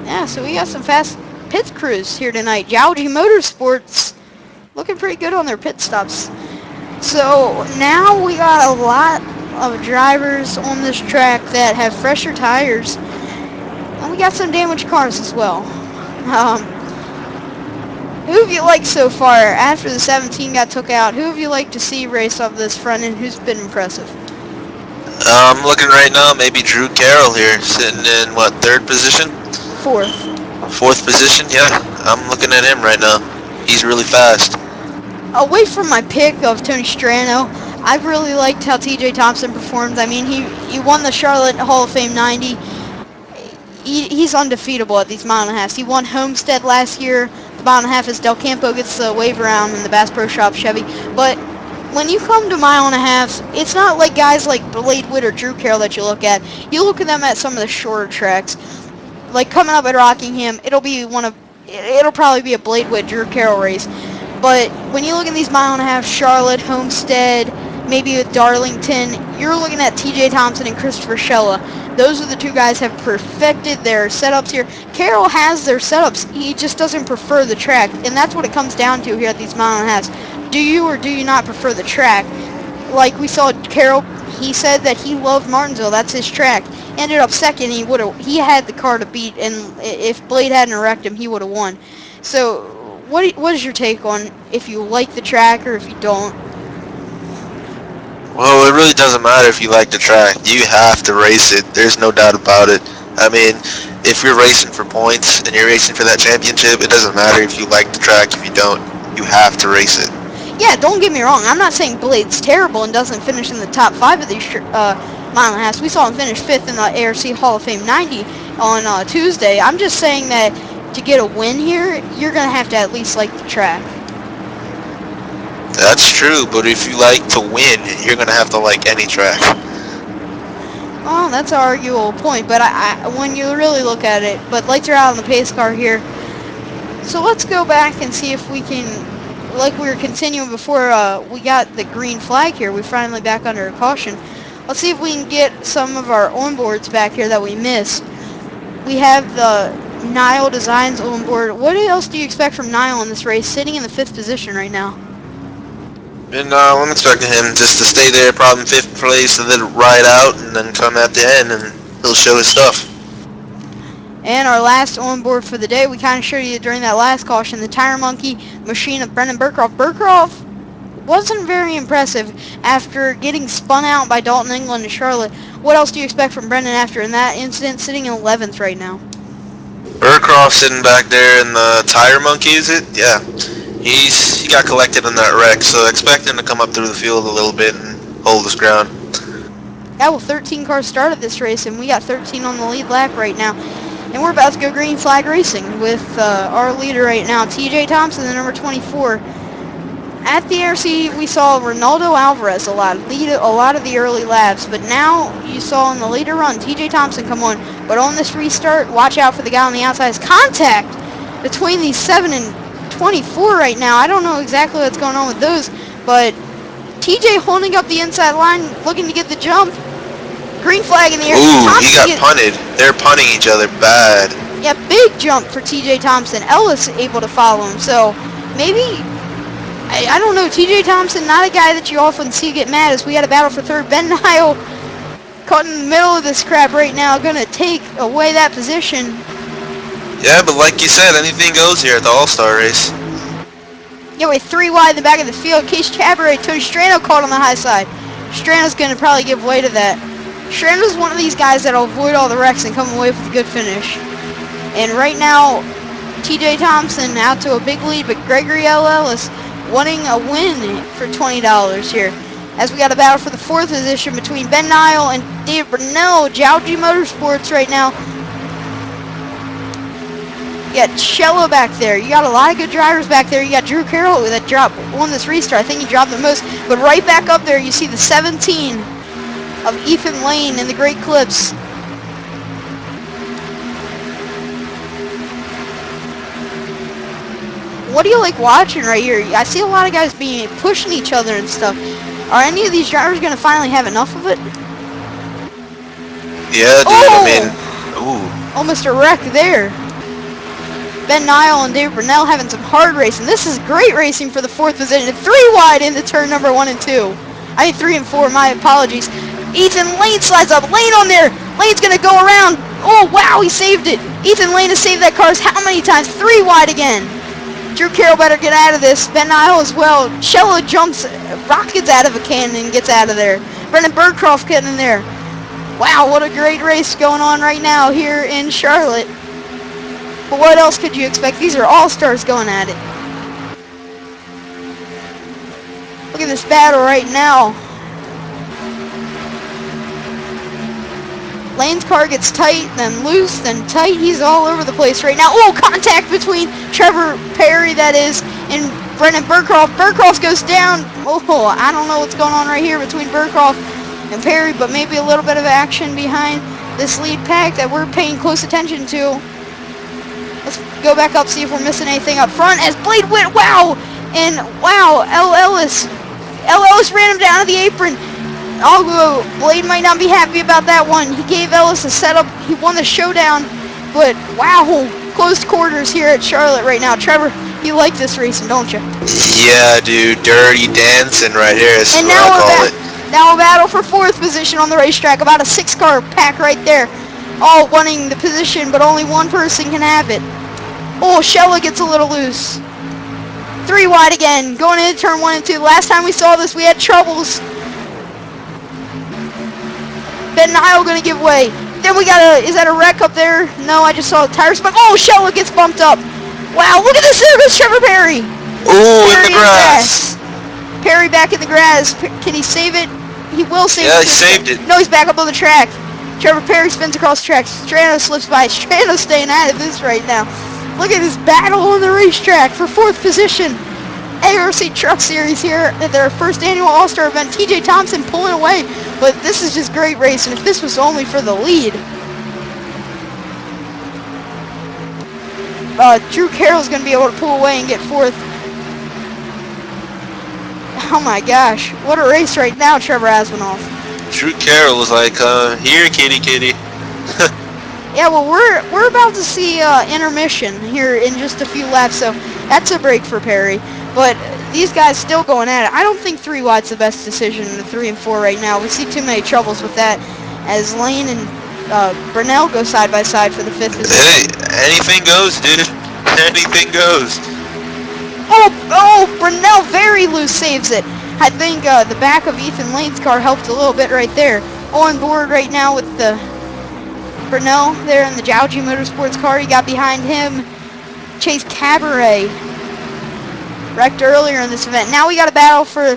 A: Yeah, so we got some fast pit crews here tonight. Geology Motorsports looking pretty good on their pit stops. So now we got a lot of drivers on this track that have fresher tires. And we got some damaged cars as well. Who have you liked so far after the 17 got took out? Who have you liked to see race off this front end? Who's been impressive?
B: I'm looking right now, maybe Drew Carroll here, sitting in, what, third position?
A: Fourth.
B: Fourth position, yeah. I'm looking at him right now. He's really fast.
A: Away from my pick of Tony Strano, I really liked how TJ Thompson performed. I mean, he won the Charlotte Hall of Fame 90. He's undefeatable at these mile and a halves. He won Homestead last year. The mile and a half is Del Campo gets the wave around in the Bass Pro Shop Chevy. But when you come to mile and a halves, it's not like guys like Blade Witt or Drew Carroll that you look at. You look at them at some of the shorter tracks. Like coming up at Rockingham, it'll probably be a Blade Witt Drew Carroll race. But when you look at these mile and a half, Charlotte, Homestead, maybe with Darlington, you're looking at TJ Thompson and Christopher Schella. Those are the two guys have perfected their setups here. Carroll has their setups. He just doesn't prefer the track, and that's what it comes down to here at these mile and a halves. Do you or do you not prefer the track? Like we saw Carroll, he said that he loved Martinsville. That's his track. Ended up second. He had the car to beat, and if Blade hadn't wrecked him, he would have won. So, what is your take on if you like the track or if you don't?
B: Well, it really doesn't matter if you like the track. You have to race it. There's no doubt about it. I mean, if you're racing for points and you're racing for that championship, it doesn't matter if you like the track. If you don't, you have to race it.
A: Yeah, don't get me wrong. I'm not saying Blade's terrible and doesn't finish in the top 5 of these mile and a halves. We saw him finish 5th in the ARC Hall of Fame 90 on Tuesday. I'm just saying that to get a win here, you're going to have to at least like the track.
B: That's true, but if you like to win, you're going to have to like any track.
A: Well, that's an arguable point, but I when you really look at it, but lights are out on the pace car here. So let's go back and see if we can, like we were continuing before we got the green flag here, we're finally back under a caution. Let's see if we can get some of our onboards back here that we missed. We have the Nile Designs onboard. What else do you expect from Nile in this race, sitting in the 5th position right now?
B: And I'm expecting him just to stay there, probably in 5th place, and then ride out, and then come at the end, and he'll show his stuff.
A: And our last onboard for the day, we kind of showed you during that last caution, the Tire Monkey machine of Brendan Burkroff. Burkroff wasn't very impressive after getting spun out by Dalton England and Charlotte. What else do you expect from Brendan after in that incident, sitting in 11th right now?
B: Burkroff sitting back there in the Tire Monkey, is it? Yeah. He got collected in that wreck, so expect him to come up through the field a little bit and hold his ground.
A: Yeah, well, 13 cars started this race, and we got 13 on the lead lap right now. And we're about to go green flag racing with our leader right now, TJ Thompson, the number 24. At the ARC, we saw Ronaldo Alvarez a lot of the early laps, but now you saw in the later run, TJ Thompson come on. But on this restart, watch out for the guy on the outside. It's contact between these 7 and 24 right now. I don't know exactly what's going on with those, but TJ holding up the inside line, looking to get the jump. Green flag in the air.
B: Ooh,
A: Thompson
B: he got punted. They're punting each other bad.
A: Yeah, big jump for TJ Thompson. Ellis able to follow him, so maybe, I don't know, TJ Thompson, not a guy that you often see get mad, as we had a battle for third. Ben Nile caught in the middle of this crap right now, gonna take away that position.
B: Yeah, but like you said, anything goes here at the All-Star race.
A: Yeah, we're 3 wide in the back of the field. Case Cabaret, Tony Strano caught on the high side. Strano's gonna probably give way to that. Strano's one of these guys that'll avoid all the wrecks and come away with a good finish. And right now, TJ Thompson out to a big lead, but Gregory L. Ellis wanting a win for $20 here. As we got a battle for the 4th position between Ben Nile and Dave Brunell, Jowji Motorsports right now. You got Cello back there. You got a lot of good drivers back there. You got Drew Carroll that won this restart. I think he dropped the most. But right back up there, you see the 17 of Ethan Lane in the Great Clips. What do you like watching right here? I see a lot of guys pushing each other and stuff. Are any of these drivers going to finally have enough of it?
B: Yeah, dude,
A: Oh!
B: I mean, ooh.
A: Almost a wreck there. Ben Nile and Dave Brunell having some hard racing. This is great racing for the 4th position. 3 wide into turn number 1 and 2. I mean 3 and 4, my apologies. Ethan Lane slides up. Lane on there. Lane's going to go around. Oh, wow, he saved it. Ethan Lane has saved that car how many times? 3 wide again. Drew Carroll better get out of this. Ben Nile as well. Shella jumps, rockets out of a cannon and gets out of there. Brendan Birdcroft getting in there. Wow, what a great race going on right now here in Charlotte. But what else could you expect? These are all-stars going at it. Look at this battle right now. Lane's car gets tight, then loose, then tight. He's all over the place right now. Oh, contact between Trevor Perry, that is, and Brendan Birdcroft. Birdcroft goes down. Oh, I don't know what's going on right here between Birdcroft and Perry, but maybe a little bit of action behind this lead pack that we're paying close attention to. Let's go back up, see if we're missing anything up front as Blade Witt, wow! And wow, L. Ellis ran him down to the apron. Although Blade might not be happy about that one. He gave Ellis a setup. He won the showdown. But wow, close quarters here at Charlotte right now. Trevor, you like this racing, don't you?
B: Yeah, dude. Dirty dancing right here is
A: And
B: what I call it.
A: now a battle for 4th position on the racetrack. About a 6-car pack right there. All wanting the position, but only one person can have it. Oh, Shella gets a little loose. 3 wide again. Going into turn 1 and 2. Last time we saw this, we had troubles. Ben Nile gonna give way. Then we got is that a wreck up there? No, I just saw a tire spin. Oh, Shella gets bumped up. Wow, look at this. There goes Trevor Perry.
B: Ooh,
A: Perry
B: in the grass.
A: Perry back in the grass. Can he save it? He will save it.
B: Yeah, he saved it.
A: No, he's back up on the track. Trevor Perry spins across the track. Strano slips by. Strano staying out of this right now. Look at this battle on the racetrack for 4th position. ARC Truck Series here at their first annual All-Star event. TJ Thompson pulling away, but this is just great racing. If this was only for the lead. Drew Carroll's going to be able to pull away and get 4th. Oh my gosh, what a race right now, Trevor Aspinall.
B: Drew Carroll was like, here, kitty, kitty.
A: Yeah, well, we're about to see intermission here in just a few laps, so that's a break for Perry. But these guys still going at it. I don't think 3 wide's the best decision in the 3 and 4 right now. We see too many troubles with that as Lane and Brunell go side by side for the 5th position.
B: Hey, anything goes, dude. Anything goes.
A: Oh, Brunell very loose saves it. I think the back of Ethan Lane's car helped a little bit right there. On board right now with the Brunell there in the Jowji Motorsports car. He got behind him. Chase Cabaret wrecked earlier in this event. Now we got a battle for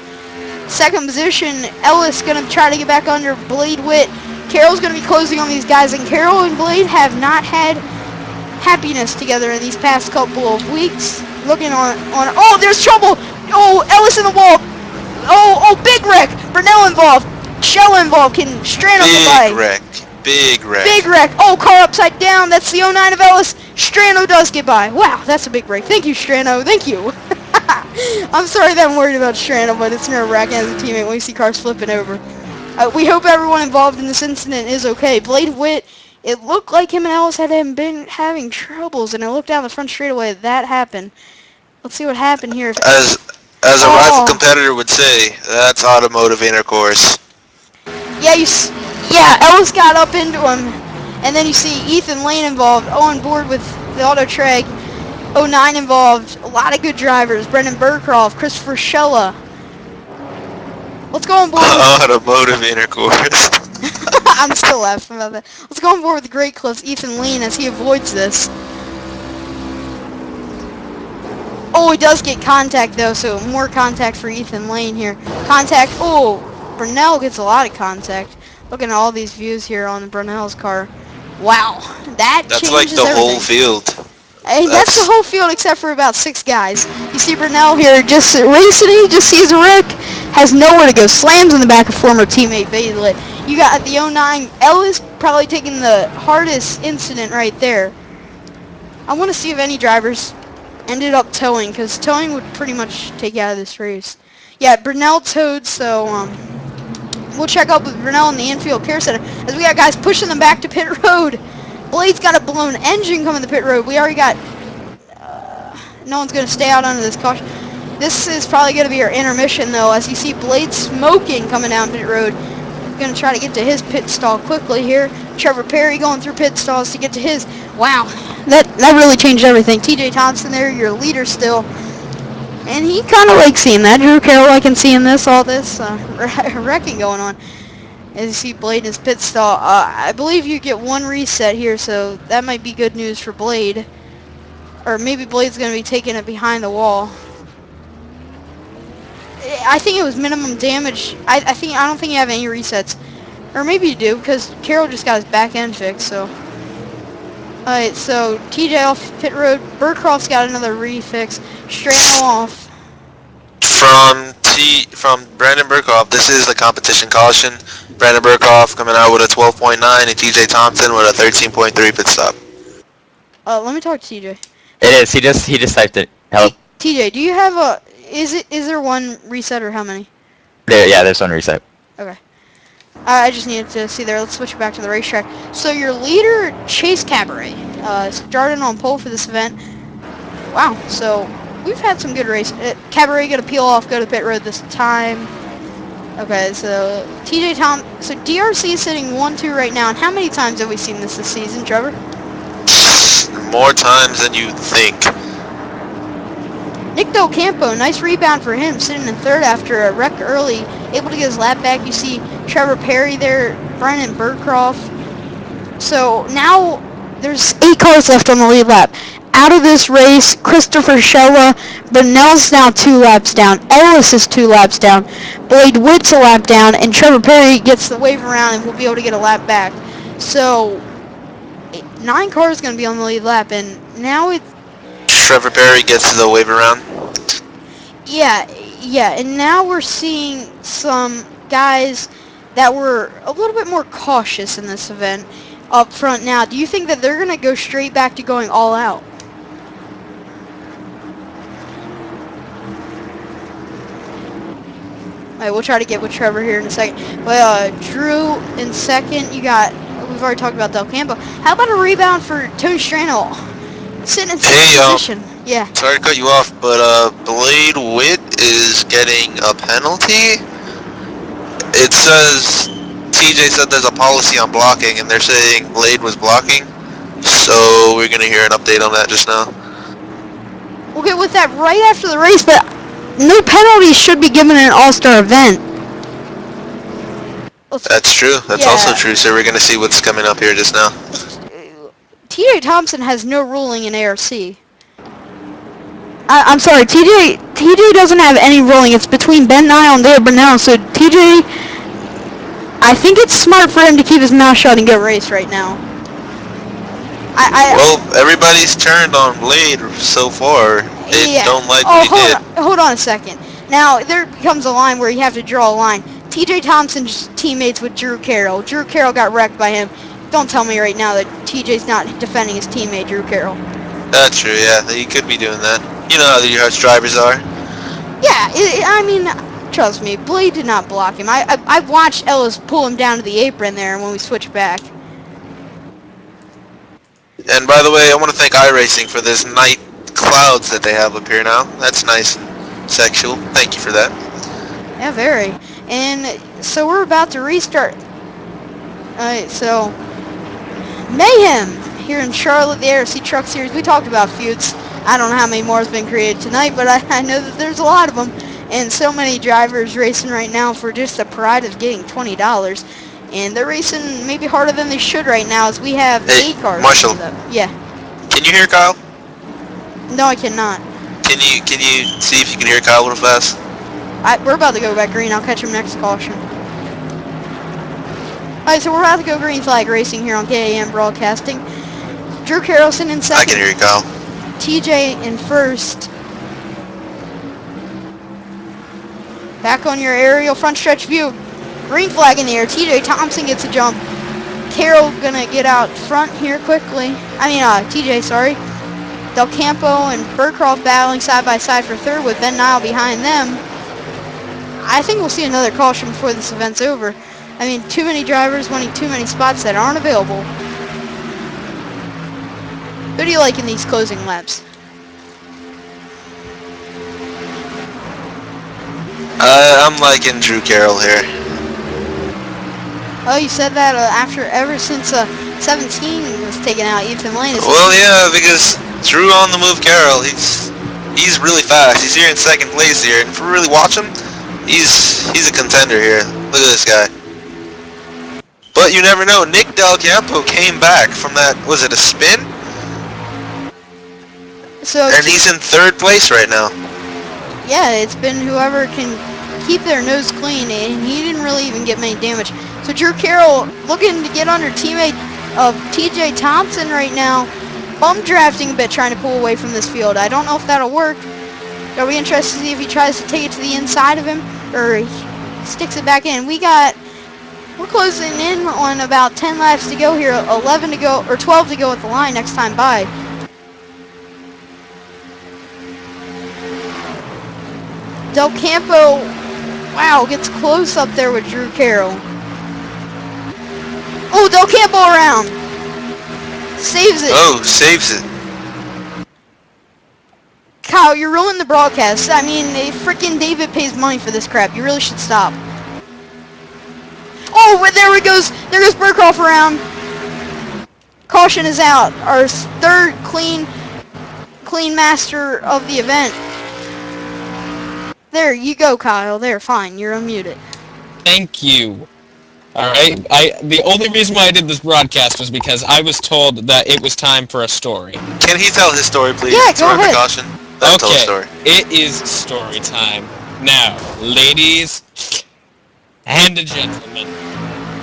A: 2nd position. Ellis going to try to get back under Blade Witt. Carroll's going to be closing on these guys, and Carroll and Blade have not had happiness together in these past couple of weeks. Looking on oh, there's trouble. Oh, Ellis in the wall. Oh, big wreck. Brunell involved. Shell involved. Can Strano get by?
B: Big wreck.
A: Big wreck. Oh, car upside down. That's the 09 of Ellis. Strano does get by. Wow, that's a big break. Thank you, Strano. Thank you. I'm sorry that I'm worried about Strano, but it's nerve-wracking as a teammate when we see cars flipping over. We hope everyone involved in this incident is okay. Blade Witt, it looked like him and Ellis had been having troubles, and I looked down the front straightaway. That happened. Let's see what happened here.
B: As a rival competitor would say, that's automotive intercourse.
A: Yeah, Ellis got up into him, and then you see Ethan Lane involved, on board with the Auto Treg, 09 involved, a lot of good drivers, Brendan Birdcroft, Christopher Shella. Let's go on board with...
B: Automotive intercourse.
A: I'm still laughing about that. Let's go on board with Great Cliff's Ethan Lane as he avoids this. Oh, he does get contact though, so more contact for Ethan Lane here. Contact, oh, Brunell gets a lot of contact. Looking at all these views here on Brunell's car. Wow,
B: That's like the
A: everything.
B: whole field.
A: Hey, that's the whole field except for about 6 guys. You see Brunell here just racing, he just sees a wreck, has nowhere to go, slams in the back of former teammate Baylett. You got the 09, Ellis probably taking the hardest incident right there. I want to see if any drivers ended up towing, because towing would pretty much take you out of this race. Yeah, Brunell towed, so we'll check up with Brunell in the infield care center as we got guys pushing them back to pit road. Blade's got a blown engine coming to pit road. We already got... no one's going to stay out under this caution. This is probably going to be our intermission, though, as you see Blade smoking coming down pit road. going to try to get to his pit stall quickly here. Trevor Perry going through pit stalls to get to his. Wow, that really changed everything. TJ Thompson there, your leader still. And he kind of likes seeing that. Drew Carroll, I can see in this, all this wrecking going on. As you see Blade in his pit stall. I believe you get one reset here, so that might be good news for Blade. Or maybe Blade's going to be taking it behind the wall. I think it was minimum damage. I don't think you have any resets. Or maybe you do, because Carroll just got his back end fixed, so. Alright, so TJ off pit road. Birdcroft's got another refix. Strano off.
B: From Brandon Burkhoff, this is the competition caution. Brandon Burkhoff coming out with a 12.9 and TJ Thompson with a 13.3 pit stop.
A: Let me talk to TJ.
C: It is. He just typed it. Hello.
A: TJ, do you have a? Is there one reset or how many?
C: There's one reset.
A: Okay. I just needed to see there. Let's switch back to the racetrack. So your leader, Chase Cabaret, started on pole for this event. Wow. So we've had some good races. Cabaret gonna peel off, go to pit road this time. Okay, so TJ Tom. So DRC is sitting 1-2 right now. And how many times have we seen this season, Trevor?
B: More times than you think.
A: Nick Del Campo, nice rebound for him, sitting in third after a wreck early, able to get his lap back. You see Trevor Perry there, Brennan Birdcroft. So now there's 8 cars left on the lead lap. Out of this race, Christopher Shella, Bernell's now 2 laps down, Ellis is 2 laps down, Blade Witt's a lap down, and Trevor Perry gets the wave around and will be able to get a lap back. So 9 cars going to be on the lead lap, and now it's...
B: Trevor Perry gets the wave around.
A: Yeah, and now we're seeing some guys that were a little bit more cautious in this event up front now. Do you think that they're going to go straight back to going all out? Alright, we'll try to get with Trevor here in a second. Well, Drew in second. We've already talked about Del Campo. How about a rebound for Tony Strano? Sitting in second position. Yeah.
B: Sorry to cut you off, but Blade Witt is getting a penalty. It says TJ said there's a policy on blocking, and they're saying Blade was blocking. So we're gonna hear an update on that just now.
A: We'll get with that right after the race, but no penalties should be given in an All-Star event.
B: That's true. That's also true. So we're gonna see what's coming up here just now.
A: TJ Thompson has no ruling in ARC. I'm sorry, TJ doesn't have any ruling. It's between Ben Nile and Dale Burnell. So TJ, I think it's smart for him to keep his mouth shut and get raced right now.
B: Well, everybody's turned on Blade so far. They don't like what he did.
A: Hold on a second. Now, there becomes a line where you have to draw a line. TJ Thompson's teammates with Drew Carroll. Drew Carroll got wrecked by him. Don't tell me right now that TJ's not defending his teammate, Drew Carroll.
B: That's true, yeah. He could be doing that. You know how the US drivers are.
A: Yeah, I mean, trust me, Blade did not block him. I watched Ellis pull him down to the apron there when we switched back.
B: And by the way, I want to thank iRacing for this night clouds that they have up here now. That's nice and sexual. Thank you for that.
A: Yeah, very. And so we're about to restart. Alright, so Mayhem here in Charlotte, the ARC Truck Series. We talked about feuds. I don't know how many more has been created tonight, but I know that there's a lot of them. And so many drivers racing right now for just the pride of getting $20. And they're racing maybe harder than they should right now, as we have 8 cars.
B: Marshall.
A: Yeah.
B: Can you hear Kyle?
A: No, I cannot.
B: Can you see if you can hear Kyle real fast?
A: We're about to go back green. I'll catch him next caution. Alright, so we're about to go green flag racing here on KAM Broadcasting. Drew Carrollson in second.
B: I can hear you, Kyle.
A: TJ in first. Back on your aerial front stretch view. Green flag in the air. TJ Thompson gets a jump. Carroll gonna get out front here quickly. TJ, sorry. Del Campo and Birdcroft battling side by side for third with Ben Nile behind them. I think we'll see another caution before this event's over. I mean, too many drivers wanting too many spots that aren't available. What do you like in these closing laps?
B: I'm liking Drew Carroll here.
A: Oh, you said that ever since 17 was taken out, Ethan Lane.
B: Well, yeah, because Drew on the move Carroll, he's really fast. He's here in second place here. If we really watch him, he's a contender here. Look at this guy. But you never know. Nick Del Campo came back from that, was it a spin?
A: So
B: And he's in third place right now.
A: yeah, it's been whoever can keep their nose clean, and he didn't really even get many damage. So Drew Carroll looking to get under teammate of TJ Thompson right now. Bum drafting a bit, trying to pull away from this field. I don't know if that'll work. It'll be interesting to see if he tries to take it to the inside of him or he sticks it back in. We're closing in on about 10 laps to go here, 11 to go, or 12 to go at the line next time by. Del Campo, wow, gets close up there with Drew Carroll. Oh, Del Campo around. Saves it.
B: Oh, saves it.
A: Kyle, you're ruining the broadcast. I mean, freaking David pays money for this crap. You really should stop. Oh, but there it goes. There goes Burkhoff around. Caution is out. Our third clean master of the event. There you go, Kyle. There, fine. You're unmuted.
G: Thank you. Alright, the only reason why I did this broadcast was because I was told that it was time for a story.
B: Can he tell his story, please?
A: Yeah, go ahead.
B: Precaution. Let him tell his
G: Okay,
B: story.
G: it is story time. Now, ladies and gentlemen,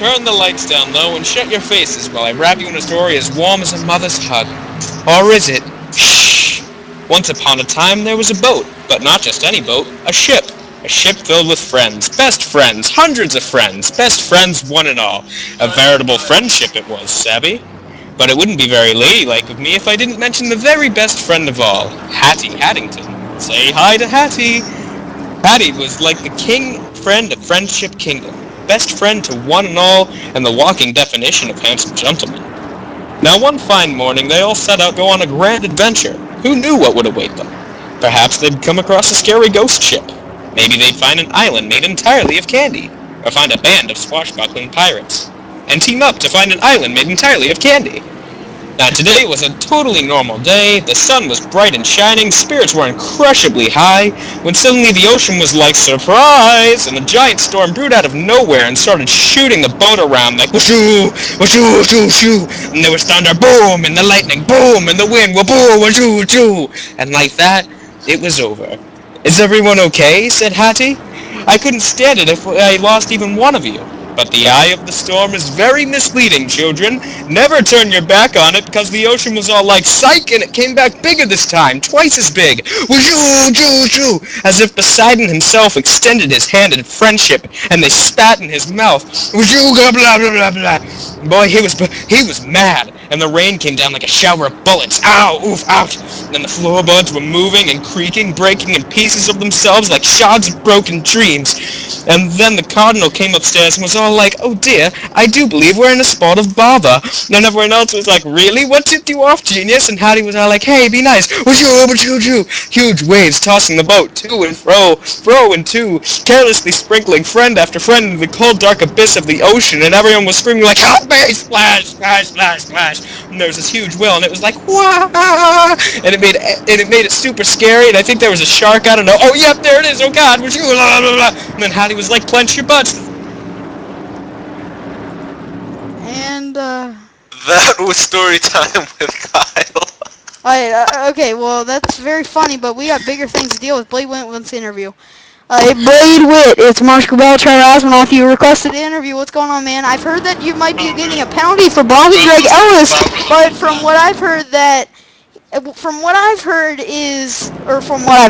G: turn the lights down low and shut your faces while I wrap you in a story as warm as a mother's hug. Or is it? Shh! Once upon a time there was a boat, but not just any boat, a ship. A ship filled with friends, best friends, hundreds of friends, best friends one and all. A veritable friendship it was, savvy? But it wouldn't be very ladylike of me if I didn't mention the very best friend of all, Hattie Haddington. Say hi to Hattie! Hattie was like the king friend of Friendship Kingdom, best friend to one and all, and the walking definition of handsome gentleman. Now one fine morning they all set out to go on a grand adventure. Who knew what would await them? Perhaps they'd come across a scary ghost ship. Maybe they'd find an island made entirely of candy, or find a band of swashbuckling pirates, and team up to find an island made entirely of candy. Now today was a totally normal day, the sun was bright and shining, spirits were incredibly high, when suddenly the ocean was like, surprise! And a giant storm brewed out of nowhere and started shooting the boat around like, washoo, washoo, washoo, shoo, and there was thunder, boom, and the lightning, boom, and the wind, waboo, washoo, shoo, and like that, it was over. Is everyone okay? Said Hattie. I couldn't stand it if I lost even one of you. But the eye of the storm is very misleading, children. Never turn your back on it, because the ocean was all like, psych, and it came back bigger this time, twice as big. Washoo, shoo, shoo, as if Poseidon himself extended his hand in friendship, and they spat in his mouth. Washoo, blah, blah, blah, blah. Boy, he was mad, and the rain came down like a shower of bullets. Ow, oof, ouch. And the floorboards were moving and creaking, breaking in pieces of themselves like shards of broken dreams. And then the cardinal came upstairs and was all like, oh dear, I do believe we're in a spot of bother. And everyone else was like, really? What tipped you off, genius? And Hattie was all like, hey, be nice. Huge waves tossing the boat to and fro and to, carelessly sprinkling friend after friend into the cold dark abyss of the ocean, and everyone was screaming like, help me, splash, splash, splash, splash. And there was this huge whale, and it was like, wah, and it made it super scary, and I think there was a shark, I don't know. Oh, yep, there it is, oh god, blah, blah, blah, blah. And then Hattie was like, clench your butts.
A: And,
B: That was story time with Kyle.
A: okay, well, that's very funny, but we got bigger things to deal with. Blade Witt wants the interview. Blade Witt, it's Marshall Bell, Charlie Osmond. If you requested an interview, what's going on, man? I've heard that you might be getting a penalty for blocking Greg Ellis, but from what I've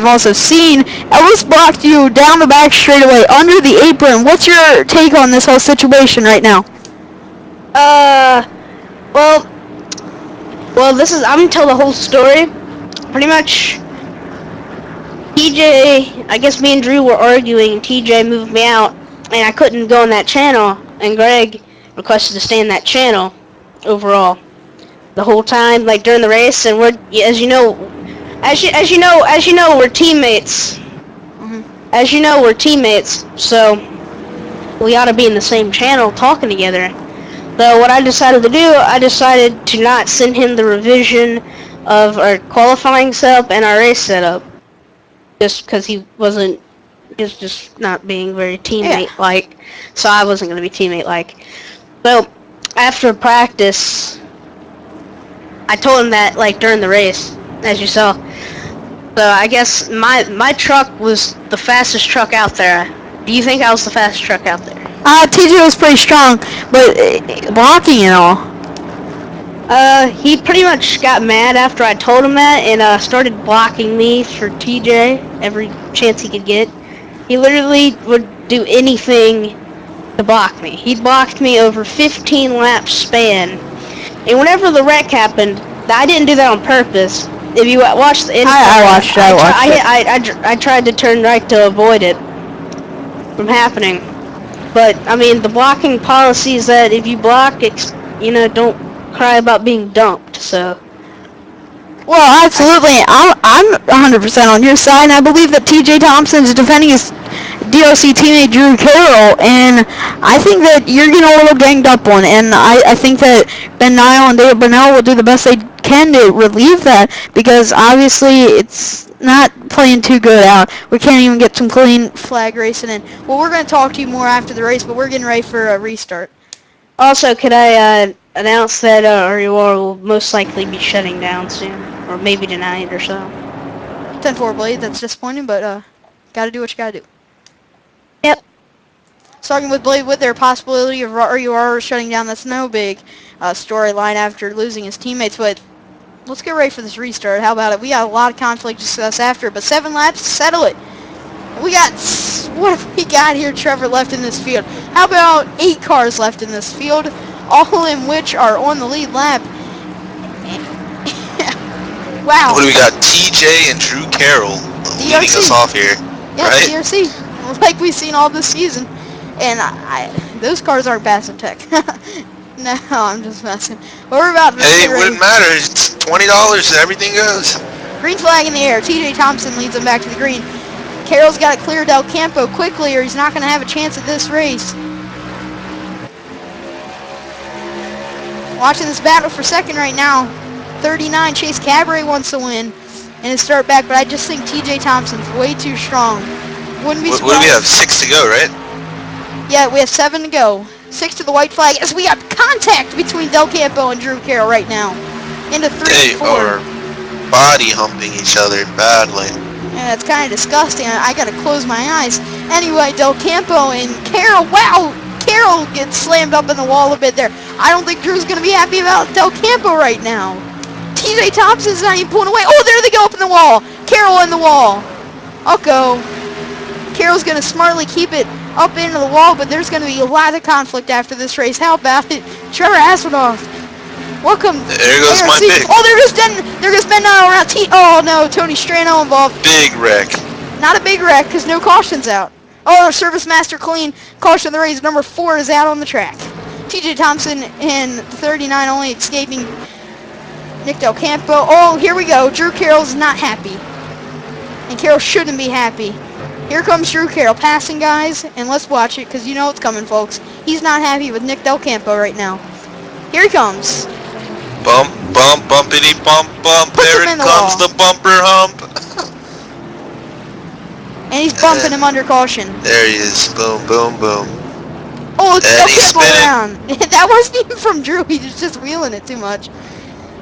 A: also seen, Ellis blocked you down the back straightaway under the apron. What's your take on this whole situation right now?
D: Well, I'm gonna tell the whole story. Pretty much, TJ, I guess me and Drew were arguing, TJ moved me out, and I couldn't go on that channel, and Greg requested to stay in that channel overall the whole time, like during the race, and we're, as you know, we're teammates.
A: Mm-hmm.
D: As you know, we're teammates, so we ought to be in the same channel talking together. So what I decided to do, I decided to not send him the revision of our qualifying setup and our race setup, just because he was just not being very teammate-like, so I wasn't going to be teammate-like. So after practice, I told him that, like, during the race, as you saw. So I guess my truck was the fastest truck out there. Do you think I was the fastest truck out there?
A: TJ was pretty strong, but blocking and all.
D: He pretty much got mad after I told him that and started blocking me for TJ every chance he could get. He literally would do anything to block me. He blocked me over 15 lap span. And whenever the wreck happened, I didn't do that on purpose. If you watch the
A: I watched it.
D: I tried to turn right to avoid it from happening. But I mean, the blocking policy is that if you block, don't cry about being dumped. So.
A: Well, absolutely. I'm 100% on your side, and I believe that T.J. Thompson is defending his DRC teammate Drew Carroll, and I think that you're getting a little ganged up on, and I think that Ben Nile and David Burnell will do the best they can to relieve that, because obviously it's not playing too good out. We can't even get some clean flag racing in. Well, we're going to talk to you more after the race, but we're getting ready for a restart.
D: Also, could I announce that RUR will most likely be shutting down soon, or maybe tonight or so.
A: 10-4 Blade, that's disappointing, but gotta do what you gotta do.
D: Yep.
A: Starting with Blade with their possibility of RUR shutting down, that's no big storyline after losing his teammates, but let's get ready for this restart. How about it? We got a lot of conflict to discuss after, but 7 laps to settle it. What have we got here, Trevor, left in this field? How about 8 cars left in this field, all in which are on the lead lap? Wow.
B: What do we got? TJ and Drew Carroll leading us off here,
A: yeah,
B: right?
A: DRC, like we've seen all this season. And those cars aren't passing tech. No, I'm just messing. But we're about to
B: Hey, it wouldn't matter. It's $20. Everything goes.
A: Green flag in the air. TJ Thompson leads them back to the green. Carroll's got to clear Del Campo quickly or he's not going to have a chance at this race. Watching this battle for second right now. 39, Chase Cabaret wants to win in his start back, but I just think TJ Thompson's way too strong. Wouldn't be surprised.
B: What do we have? 6 to go, right?
A: Yeah, we have 7 to go. 6 to the white flag as we got contact between Del Campo and Drew Carroll right now. Into 3
B: They
A: and 4.
B: are body humping each other badly.
A: Yeah, it's kind of disgusting. I gotta close my eyes. Anyway, Del Campo and Carroll. Wow, Carroll gets slammed up in the wall a bit there. I don't think Drew's gonna be happy about Del Campo right now. TJ Thompson's not even pulling away. Oh, there they go up in the wall. Carroll in the wall. I'll go. Carroll's gonna smartly keep it up into the wall, but there's gonna be a lot of conflict after this race. How about it? Trevor Aspinoff. Welcome.
B: There goes my pick.
A: Oh, there goes Ben Nile around Oh no, Tony Strano involved.
B: Big wreck.
A: Not a big wreck because no caution's out. Oh, Service Master clean. Caution of the race. Number 4 is out on the track. TJ Thompson in 39 only escaping Nick Del Campo. Oh, here we go. Drew Carroll's not happy. And Carroll shouldn't be happy. Here comes Drew Carroll passing guys, and let's watch it because you know it's coming, folks. He's not happy with Nick Del Campo right now. Here he comes.
B: Bump, bump, bumpity, bump, bump. There it comes, the bumper hump.
A: And he's bumping him under caution.
B: There he is. Boom, boom, boom.
A: Oh, it's Del Campo around. That wasn't even from Drew. He was just wheeling it too much.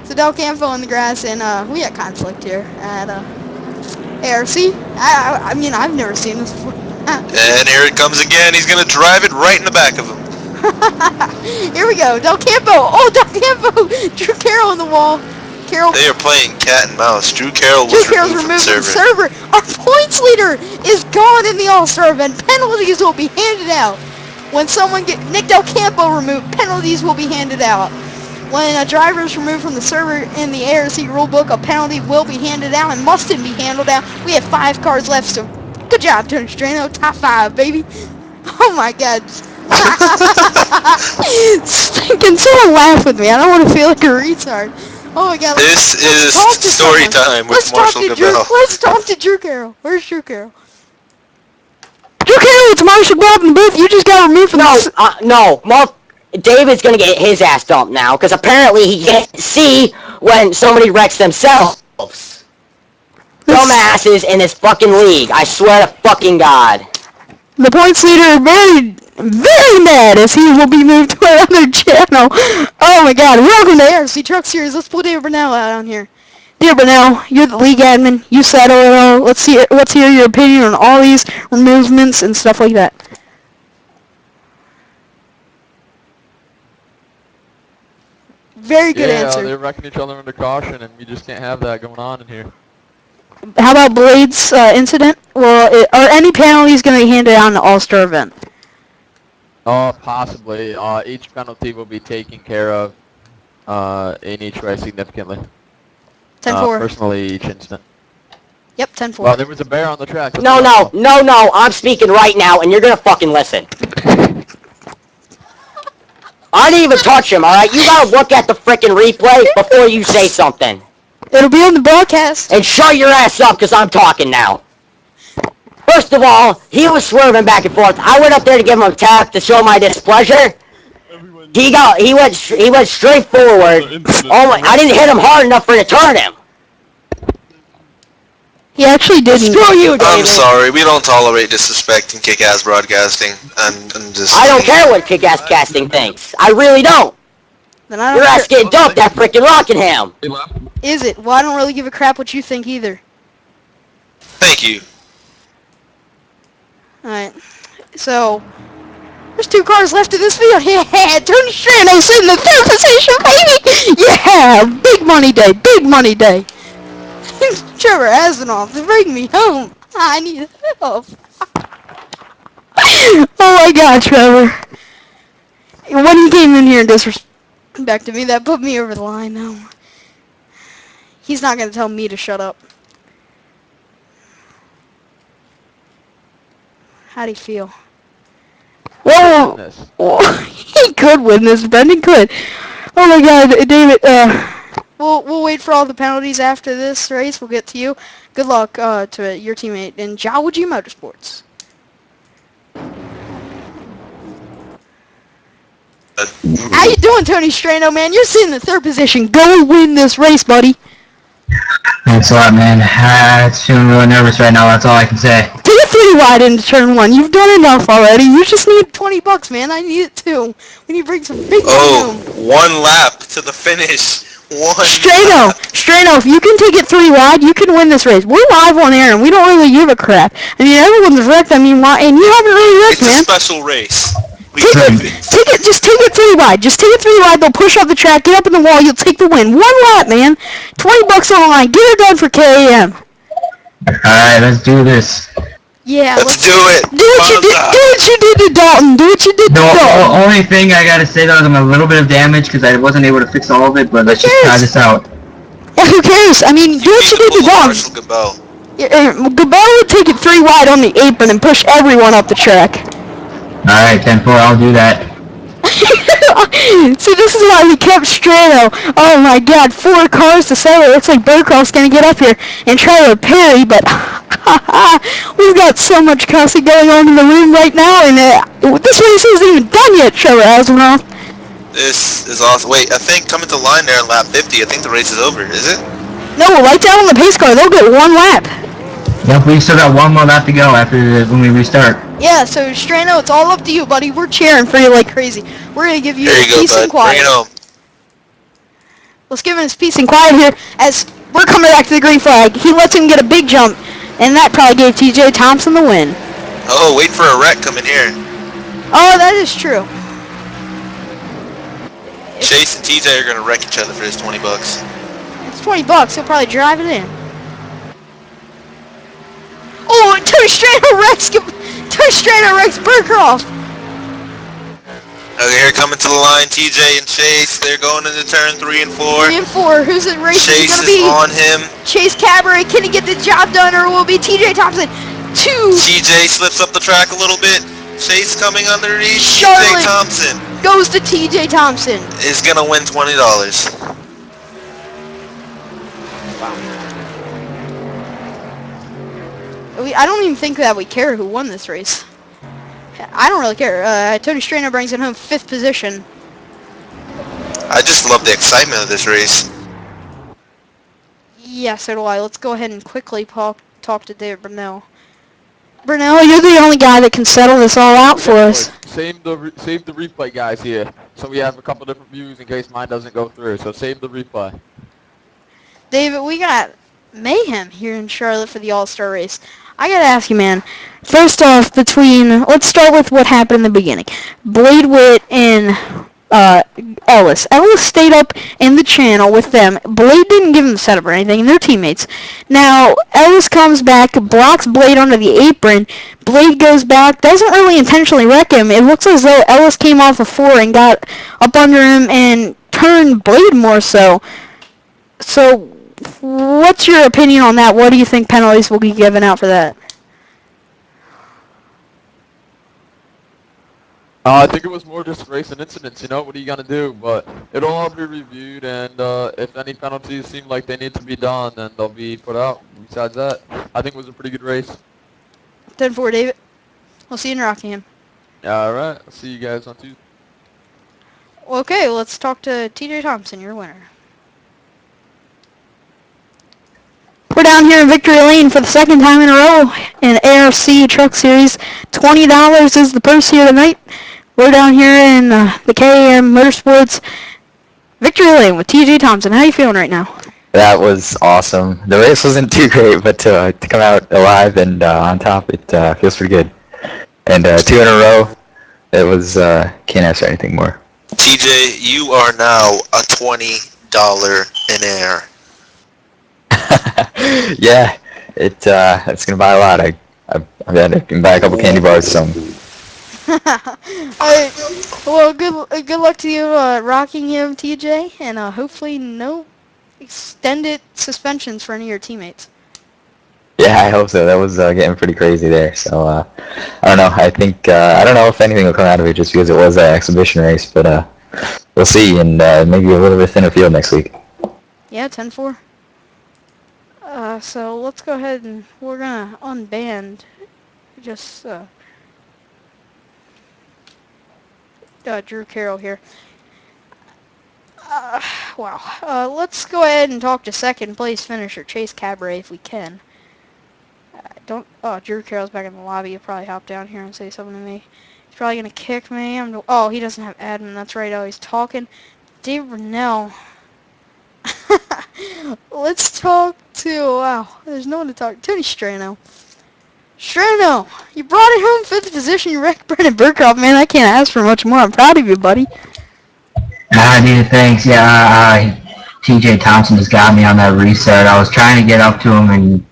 A: So Del Campo in the grass, and we got conflict here at ARC. I mean, I've never seen this before.
B: And here it comes again. He's going to drive it right in the back of him.
A: Here we go. Del Campo. Oh, Del Campo. Drew Carroll in the wall. Carroll.
B: They are playing cat and mouse. Drew Carroll was removed from the
A: server. Our points leader is gone in the Allstar event. Penalties will be handed out. When someone gets Nick Del Campo removed, penalties will be handed out. When a driver is removed from the server in the ARC rulebook, a penalty will be handed out and mustn't be handled out. We have 5 cars left, so good job, Tony Strano. Top 5, baby. Oh my God. Can someone laugh with me? I don't want to feel like a retard. Oh my God.
B: This is story time with Marshall Gabell.
A: Let's talk to Drew Carroll. Where's Drew Carroll? Drew Carroll it's Marshall Bob and Booth. You just got removed from
H: No, David's gonna get his ass dumped now, because apparently he can't see when somebody wrecks themselves. Dumbasses in this fucking league, I swear to fucking God.
A: The points leader very, very mad as he will be moved to another channel. Oh my God! Welcome to ARC Truck Series. Let's put David Burnell out on here. Dear Burnell, you're the league admin. You settle it all. Let's hear your opinion on all these movements and stuff like that. Very good answer.
F: They're wrecking each other under caution, and we just can't have that going on in here.
A: How about Blade's incident? Well, are any penalties going to be handed out in the Allstar event?
F: Possibly. Each penalty will be taken care of in each way significantly.
A: 10-4.
F: Personally, each instant.
A: Yep, 10-4.
F: Well, there was a bear on the track.
H: No, I'm speaking right now, and you're gonna fucking listen. I didn't even touch him, alright? You gotta look at the frickin' replay before you say something.
A: It'll be on the broadcast.
H: And shut your ass up, because I'm talking now. First of all, he was swerving back and forth. I went up there to give him a tap to show my displeasure. He went straight forward. Oh my, I didn't hit him hard enough for it to turn him.
A: He actually didn't.
H: Screw you, David.
B: I'm sorry, we don't tolerate disrespect in kick-ass broadcasting. And just.
H: I don't care what kick-ass casting thinks. I really don't.
A: Then I don't
H: Your
A: care.
H: ass getting dumped at frickin' Rockingham.
A: Is it? Well, I don't really give a crap what you think either.
B: Thank you.
A: Alright. So, there's 2 cars left in this field. Yeah, Tony Strano's in the 3rd position, baby! Yeah! Big money day, big money day. Trevor Asinoff, bring me home. I need help. Oh my God, Trevor. When he came in here and disrespected me, that put me over the line now. He's not gonna tell me to shut up. How'd he feel? Whoa! He could win this. Brendan could. Oh my God, David. We'll wait for all the penalties after this race. We'll get to you. Good luck to your teammate in Jawaji Motorsports. How you doing, Tony Strano, man? You're sitting in the 3rd position. Go win this race, buddy.
E: Thanks a lot, man. It's feeling really nervous right now, that's all I can say.
A: Take a 3 wide into turn 1. You've done enough already. You just need $20, man. I need it too. We need to bring some big money home.
B: 1 lap to the finish.
A: Strano, if you can take it 3 wide, you can win this race. We're live on air, and we don't really give a crap. I mean, everyone's wrecked. I mean, why? And you haven't really wrecked, man.
B: It's a special race.
A: Just take it 3 wide. Just take it 3 wide. They'll push up the track, get up in the wall. You'll take the win. 1 lap, man. $20 on the line. Get it done for KAM.
E: Alright, let's do this.
A: Yeah,
B: let's do it.
A: Do what you did to Dalton. Do what you did to Dalton.
E: The only thing I gotta say though is I'm a little bit of damage because I wasn't able to fix all of it, but let's just try this out.
A: Yeah, who cares? I mean, do what you did to Dalton. Gabel would take it 3 wide on the apron and push everyone up the track.
E: Alright, 10-4, I'll do that.
A: See, this is why we kept Strano. Oh my God, 4 cars to settle. It looks like Burkhoff's gonna get up here and try to parry, but we've got so much cussing going on in the room right now, and this race isn't even done yet, Trevor Asmanoff.
B: This is awesome. Wait, I think coming to the line there in lap 50, I think the race is over, is it?
A: No, right down on the pace car. They'll get 1 lap.
E: Yep, we still got 1 more lap to go after when we restart.
A: Yeah, so Strano, it's all up to you, buddy. We're cheering for you like crazy. We're gonna give you peace and quiet.
B: Bring it home.
A: Let's give him his peace and quiet here as we're coming back to the green flag. He lets him get a big jump, and that probably gave TJ Thompson the win.
B: Oh, wait for a wreck coming here.
A: Oh, that is true.
B: Chase and TJ are gonna wreck each other for his $20.
A: It's $20. He'll probably drive it in. Oh, Tony Strano wrecks Burkhoff.
B: Okay, here coming to the line, TJ and Chase. They're going into turn 3 and 4.
A: 3 and 4. Who's it racing?
B: Chase
A: gonna
B: is
A: be
B: on him.
A: Chase Cabaret. Can he get the job done, or will it be TJ Thompson? 2.
B: TJ slips up the track a little bit. Chase coming underneath.
A: Charlotte
B: TJ Thompson
A: goes to TJ Thompson.
B: is gonna win $20.
A: I don't even think that we care who won this race. I don't really care. Tony Strano brings it home 5th position.
B: I just love the excitement of this race.
A: Yeah, so do I. Let's go ahead and quickly talk to David Brunel. Brunel, you're the only guy that can settle this all out for us.
F: Save the replay, guys, here. So we have a couple different views in case mine doesn't go through. So save the replay.
A: David, we got mayhem here in Charlotte for the All-Star race. I gotta ask you, man. First off, let's start with what happened in the beginning. Blade Witt and Ellis. Ellis stayed up in the channel with them. Blade didn't give him the setup or anything, and they're teammates. Now, Ellis comes back, blocks Blade onto the apron. Blade goes back, doesn't really intentionally wreck him. It looks as though Ellis came off the floor and got up under him and turned Blade more so. So, what's your opinion on that? What do you think penalties will be given out for that?
F: I think it was more just racing incidents, what are you going to do? But it'll all be reviewed, and if any penalties seem like they need to be done, then they'll be put out. Besides that, I think it was a pretty good race.
A: 10-4, David. We'll see you in Rockingham.
F: All right. I'll see you guys on Tuesday.
A: Okay, let's talk to TJ Thompson, your winner. We're down here in Victory Lane for the 2nd time in a row in ARC Truck Series. $20 is the purse here tonight. We're down here in the KAM Motorsports Victory Lane with TJ Thompson. How are you feeling right now?
C: That was awesome. The race wasn't too great, but to come out alive and on top, it feels pretty good. And 2 in a row, it was, can't ask for anything more.
B: TJ, you are now a $20 in air.
C: Yeah, it's gonna buy a lot. I can buy a couple candy bars. So.
A: Alright, well, good luck to you, Rockingham, TJ, and hopefully no extended suspensions for any of your teammates.
C: Yeah, I hope so. That was getting pretty crazy there. So I don't know. I think I don't know if anything will come out of it just because it was an exhibition race, but we'll see, and maybe a little bit thinner field next week.
A: Yeah, 10-4. So let's go ahead and we're gonna unban just Drew Carroll here. Wow. Let's go ahead and talk to 2nd place finisher Chase Cabaret if we can. Drew Carroll's back in the lobby. He'll probably hop down here and say something to me. He's probably gonna kick me. He doesn't have admin. That's right. Oh, he's talking. Dave Brunel. Let's talk to, there's no one to talk to. Tony Strano. Strano, you brought it home 5th position. You wrecked Brendan Burkhoff, man. I can't ask for much more. I'm proud of you, buddy.
E: Dude, thanks. Yeah, TJ Thompson just got me on that reset. I was trying to get up to him and,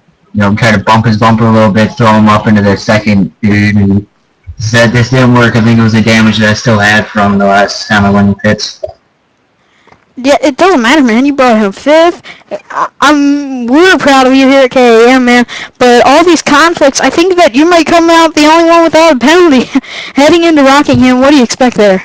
E: try to bump his bumper a little bit, throw him up into the second dude, and said this didn't work. I think it was the damage that I still had from the last time I went in pits.
A: Yeah, it doesn't matter, man. You brought home 5th. We're proud of you here at KAM, man. But all these conflicts, I think that you might come out the only one without a penalty heading into Rockingham. What do you expect there?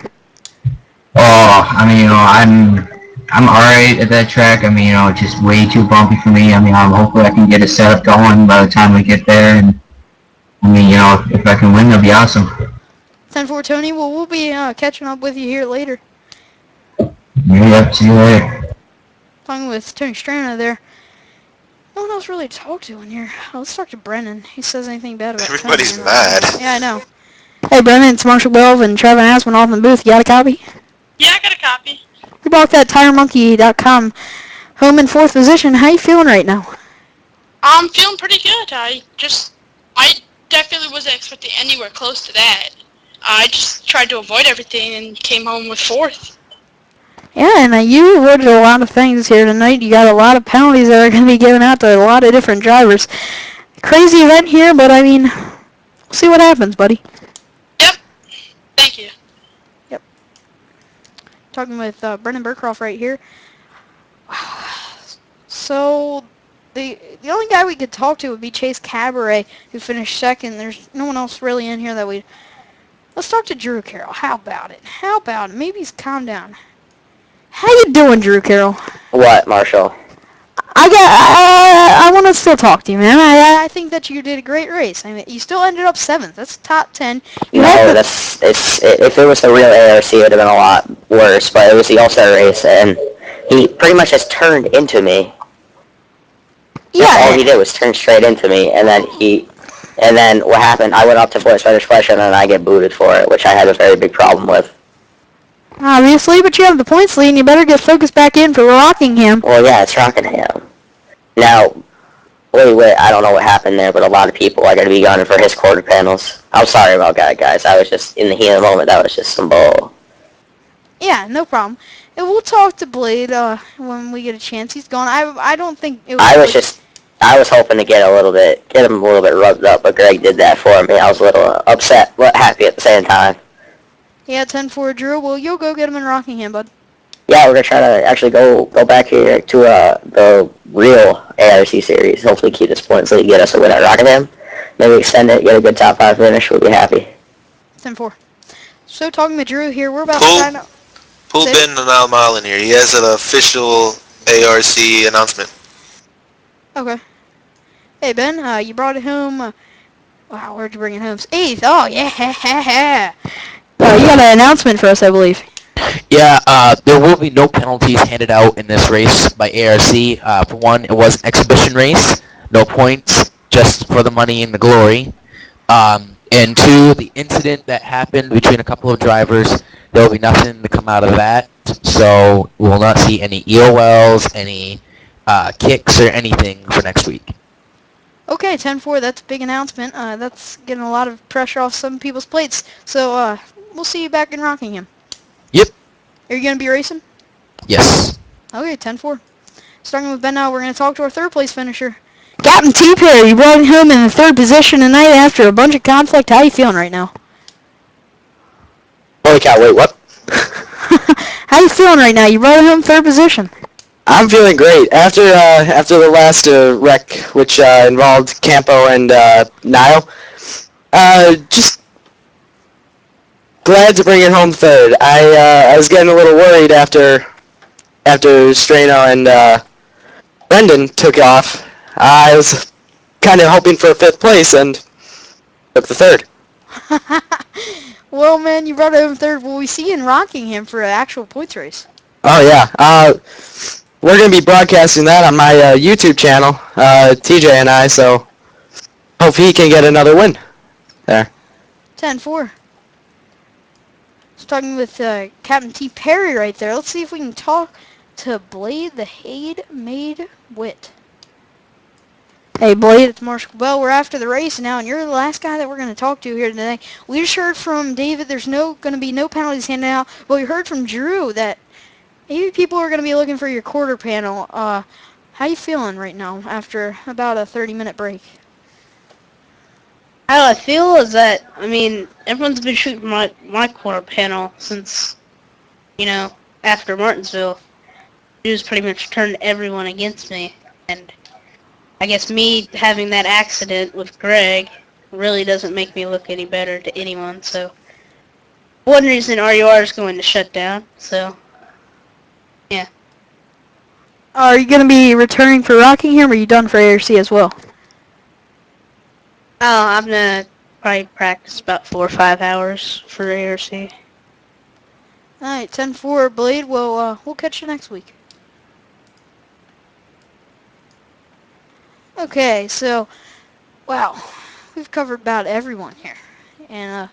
E: Oh, I'm alright at that track. It's just way too bumpy for me. Hopefully I can get it set up going by the time we get there. And if I can win, that'll be awesome.
A: 10-4, Tony. Well, we'll be catching up with you here later.
E: Yeah, see you later.
A: Talking with Tony Strano there. No one else really to talk to in here. Let's talk to Brennan. He says anything bad about
B: Everybody's
A: Tony.
B: mad.
A: Yeah, I know. Hey, Brennan, it's Marshall Belv and Trevor Asman off in the booth. You got a copy?
I: Yeah, I got a copy.
A: We bought that TireMonkey.com home in 4th position. How you feeling right now?
I: I'm feeling pretty good. I definitely wasn't expecting anywhere close to that. I just tried to avoid everything and came home with 4th.
A: Yeah, and you avoided a lot of things here tonight. You got a lot of penalties that are going to be given out to a lot of different drivers. Crazy event here, but we'll see what happens, buddy.
I: Yep. Thank you.
A: Yep. Talking with Brendan Burkhoff right here. So the only guy we could talk to would be Chase Cabaret, who finished 2nd. There's no one else really in here that we. Let's talk to Drew Carroll. How about it? Maybe he's calmed down. How you doing, Drew Carroll?
H: What, Marshall?
A: I want to to still talk to you, man. I think that you did a great race. I mean, you still ended up 7th. That's top 10. You
H: No,
A: had the,
H: if it was the real ARC, it would have been a lot worse. But it was the All-Star race, and he pretty much just turned into me. That's all
A: yeah.
H: he did was turn straight into me, and then what happened? I went up to voice registration, and I get booted for it, which I had a very big problem with.
A: Obviously, but you have the points lead, and you better get focused back in for Rockingham.
H: Well, yeah, it's Rockingham. Now, wait, I don't know what happened there, but a lot of people are going to be gunning for his quarter panels. I'm sorry about that, guys. I was just, in the heat of the moment, that was just some bull.
A: Yeah, no problem. And we'll talk to Blade when we get a chance. He's gone. I don't think it was.
H: I was hoping to get him a little bit rubbed up, but Greg did that for me. I was a little upset, but happy at the same time.
A: Yeah, 10-4 Drew. Well, you'll go get him in Rockingham, bud.
H: Yeah, we're gonna try to actually go back here to the real ARC series. Hopefully, keep this point so you get us a win at Rockingham. Maybe extend it, get a good top 5 finish. We'll be happy.
A: 10-4. So talking to Drew here, we're about to
B: Pull,
A: sign up.
B: pull
A: Say-
B: Ben and Al Mile in here. He has an official ARC announcement.
A: Okay. Hey Ben, you brought it home. Wow, where'd you bring it home? 8th. Oh yeah. You got an announcement for us, I believe.
J: Yeah, there will be no penalties handed out in this race by ARC. For one, it was an exhibition race, no points, just for the money and the glory. And two, the incident that happened between a couple of drivers, there will be nothing to come out of that. So we will not see any EOLs, any kicks, or anything for next week.
A: Okay, 10-4. That's a big announcement. That's getting a lot of pressure off some people's plates. So we'll see you back in Rockingham.
J: Yep.
A: Are you gonna be racing?
J: Yes.
A: Okay, 10-4. Starting with Ben now, we're going to talk to our third place finisher. Captain T. Perry, you brought him in the 3rd position tonight after a bunch of conflict. How are you feeling right now?
K: Holy cow, wait, what?
A: How you feeling right now? You brought him 3rd position.
K: I'm feeling great. After the last wreck, which involved Campo and Niall, just glad to bring it home 3rd. I was getting a little worried after Strano and Brendan took off. I was kind of hoping for a 5th place and took the 3rd.
A: Well, man, you brought him 3rd. Will we see you in Rockingham for an actual points race?
K: Oh yeah. We're going to be broadcasting that on my YouTube channel, TJ and I, so hope he can get another win there.
A: 10-4. Just talking with Captain T. Perry right there. Let's see if we can talk to Blade the Maid Wit. Hey Blade, it's Marshall Bell. We're after the race now, and you're the last guy that we're going to talk to here today. We just heard from David there's going to be no penalties handed out, but we heard from Drew that maybe people are going to be looking for your quarter panel. How you feeling right now after about a 30-minute break?
D: How I feel is that, I mean, everyone's been shooting my quarter panel since, after Martinsville. Drew's pretty much turned everyone against me, and I guess me having that accident with Greg really doesn't make me look any better to anyone, so one reason RUR is going to shut down, so yeah.
A: Are you going to be returning for Rockingham, or are you done for ARC as well?
D: Oh, I'm going to probably practice about 4 or 5 hours for ARC.
A: Alright, 10-4, Blade. We'll catch you next week. Okay, so, wow, we've covered about everyone here. And,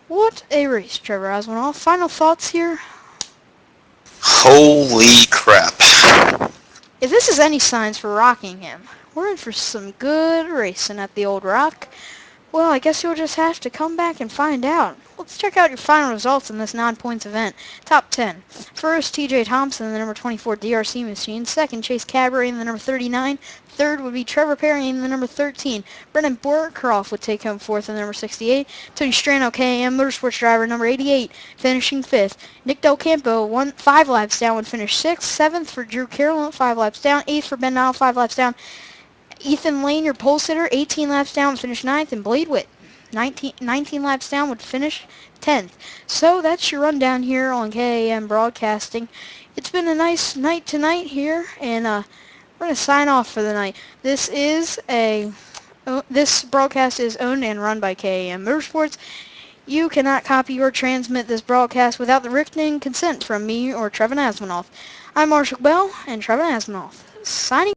A: what a race, Trevor Oswald. Final thoughts here?
B: Holy crap.
A: If this is any signs for Rockingham, we're in for some good racing at the Old Rock. Well, I guess you'll just have to come back and find out. Let's check out your final results in this 9-points event. Top 10. First, TJ Thompson in the number 24 DRC machine. Second, Chase Cadbury in the number 39. Third would be Trevor Perry in the number 13. Brendan Borkroff would take home 4th in the number 68. Tony Strano, KM Motorsports driver, number 88, finishing 5th. Nick Del Campo, 5 laps down, would finish 6th. 7th for Drew Carroll, 5 laps down. 8th for Ben Nile, 5 laps down. Ethan Lane, your pole sitter, 18 laps down, would finish 9th. And Blade Witt, 19 laps down, would finish 10th. So that's your rundown here on KAM Broadcasting. It's been a nice night tonight here, and We're going to sign off for the night. This broadcast is owned and run by KAM Motorsports. You cannot copy or transmit this broadcast without the written consent from me or Trevin Asmanoff. I'm Marshall Bell and Trevin Asmanoff, signing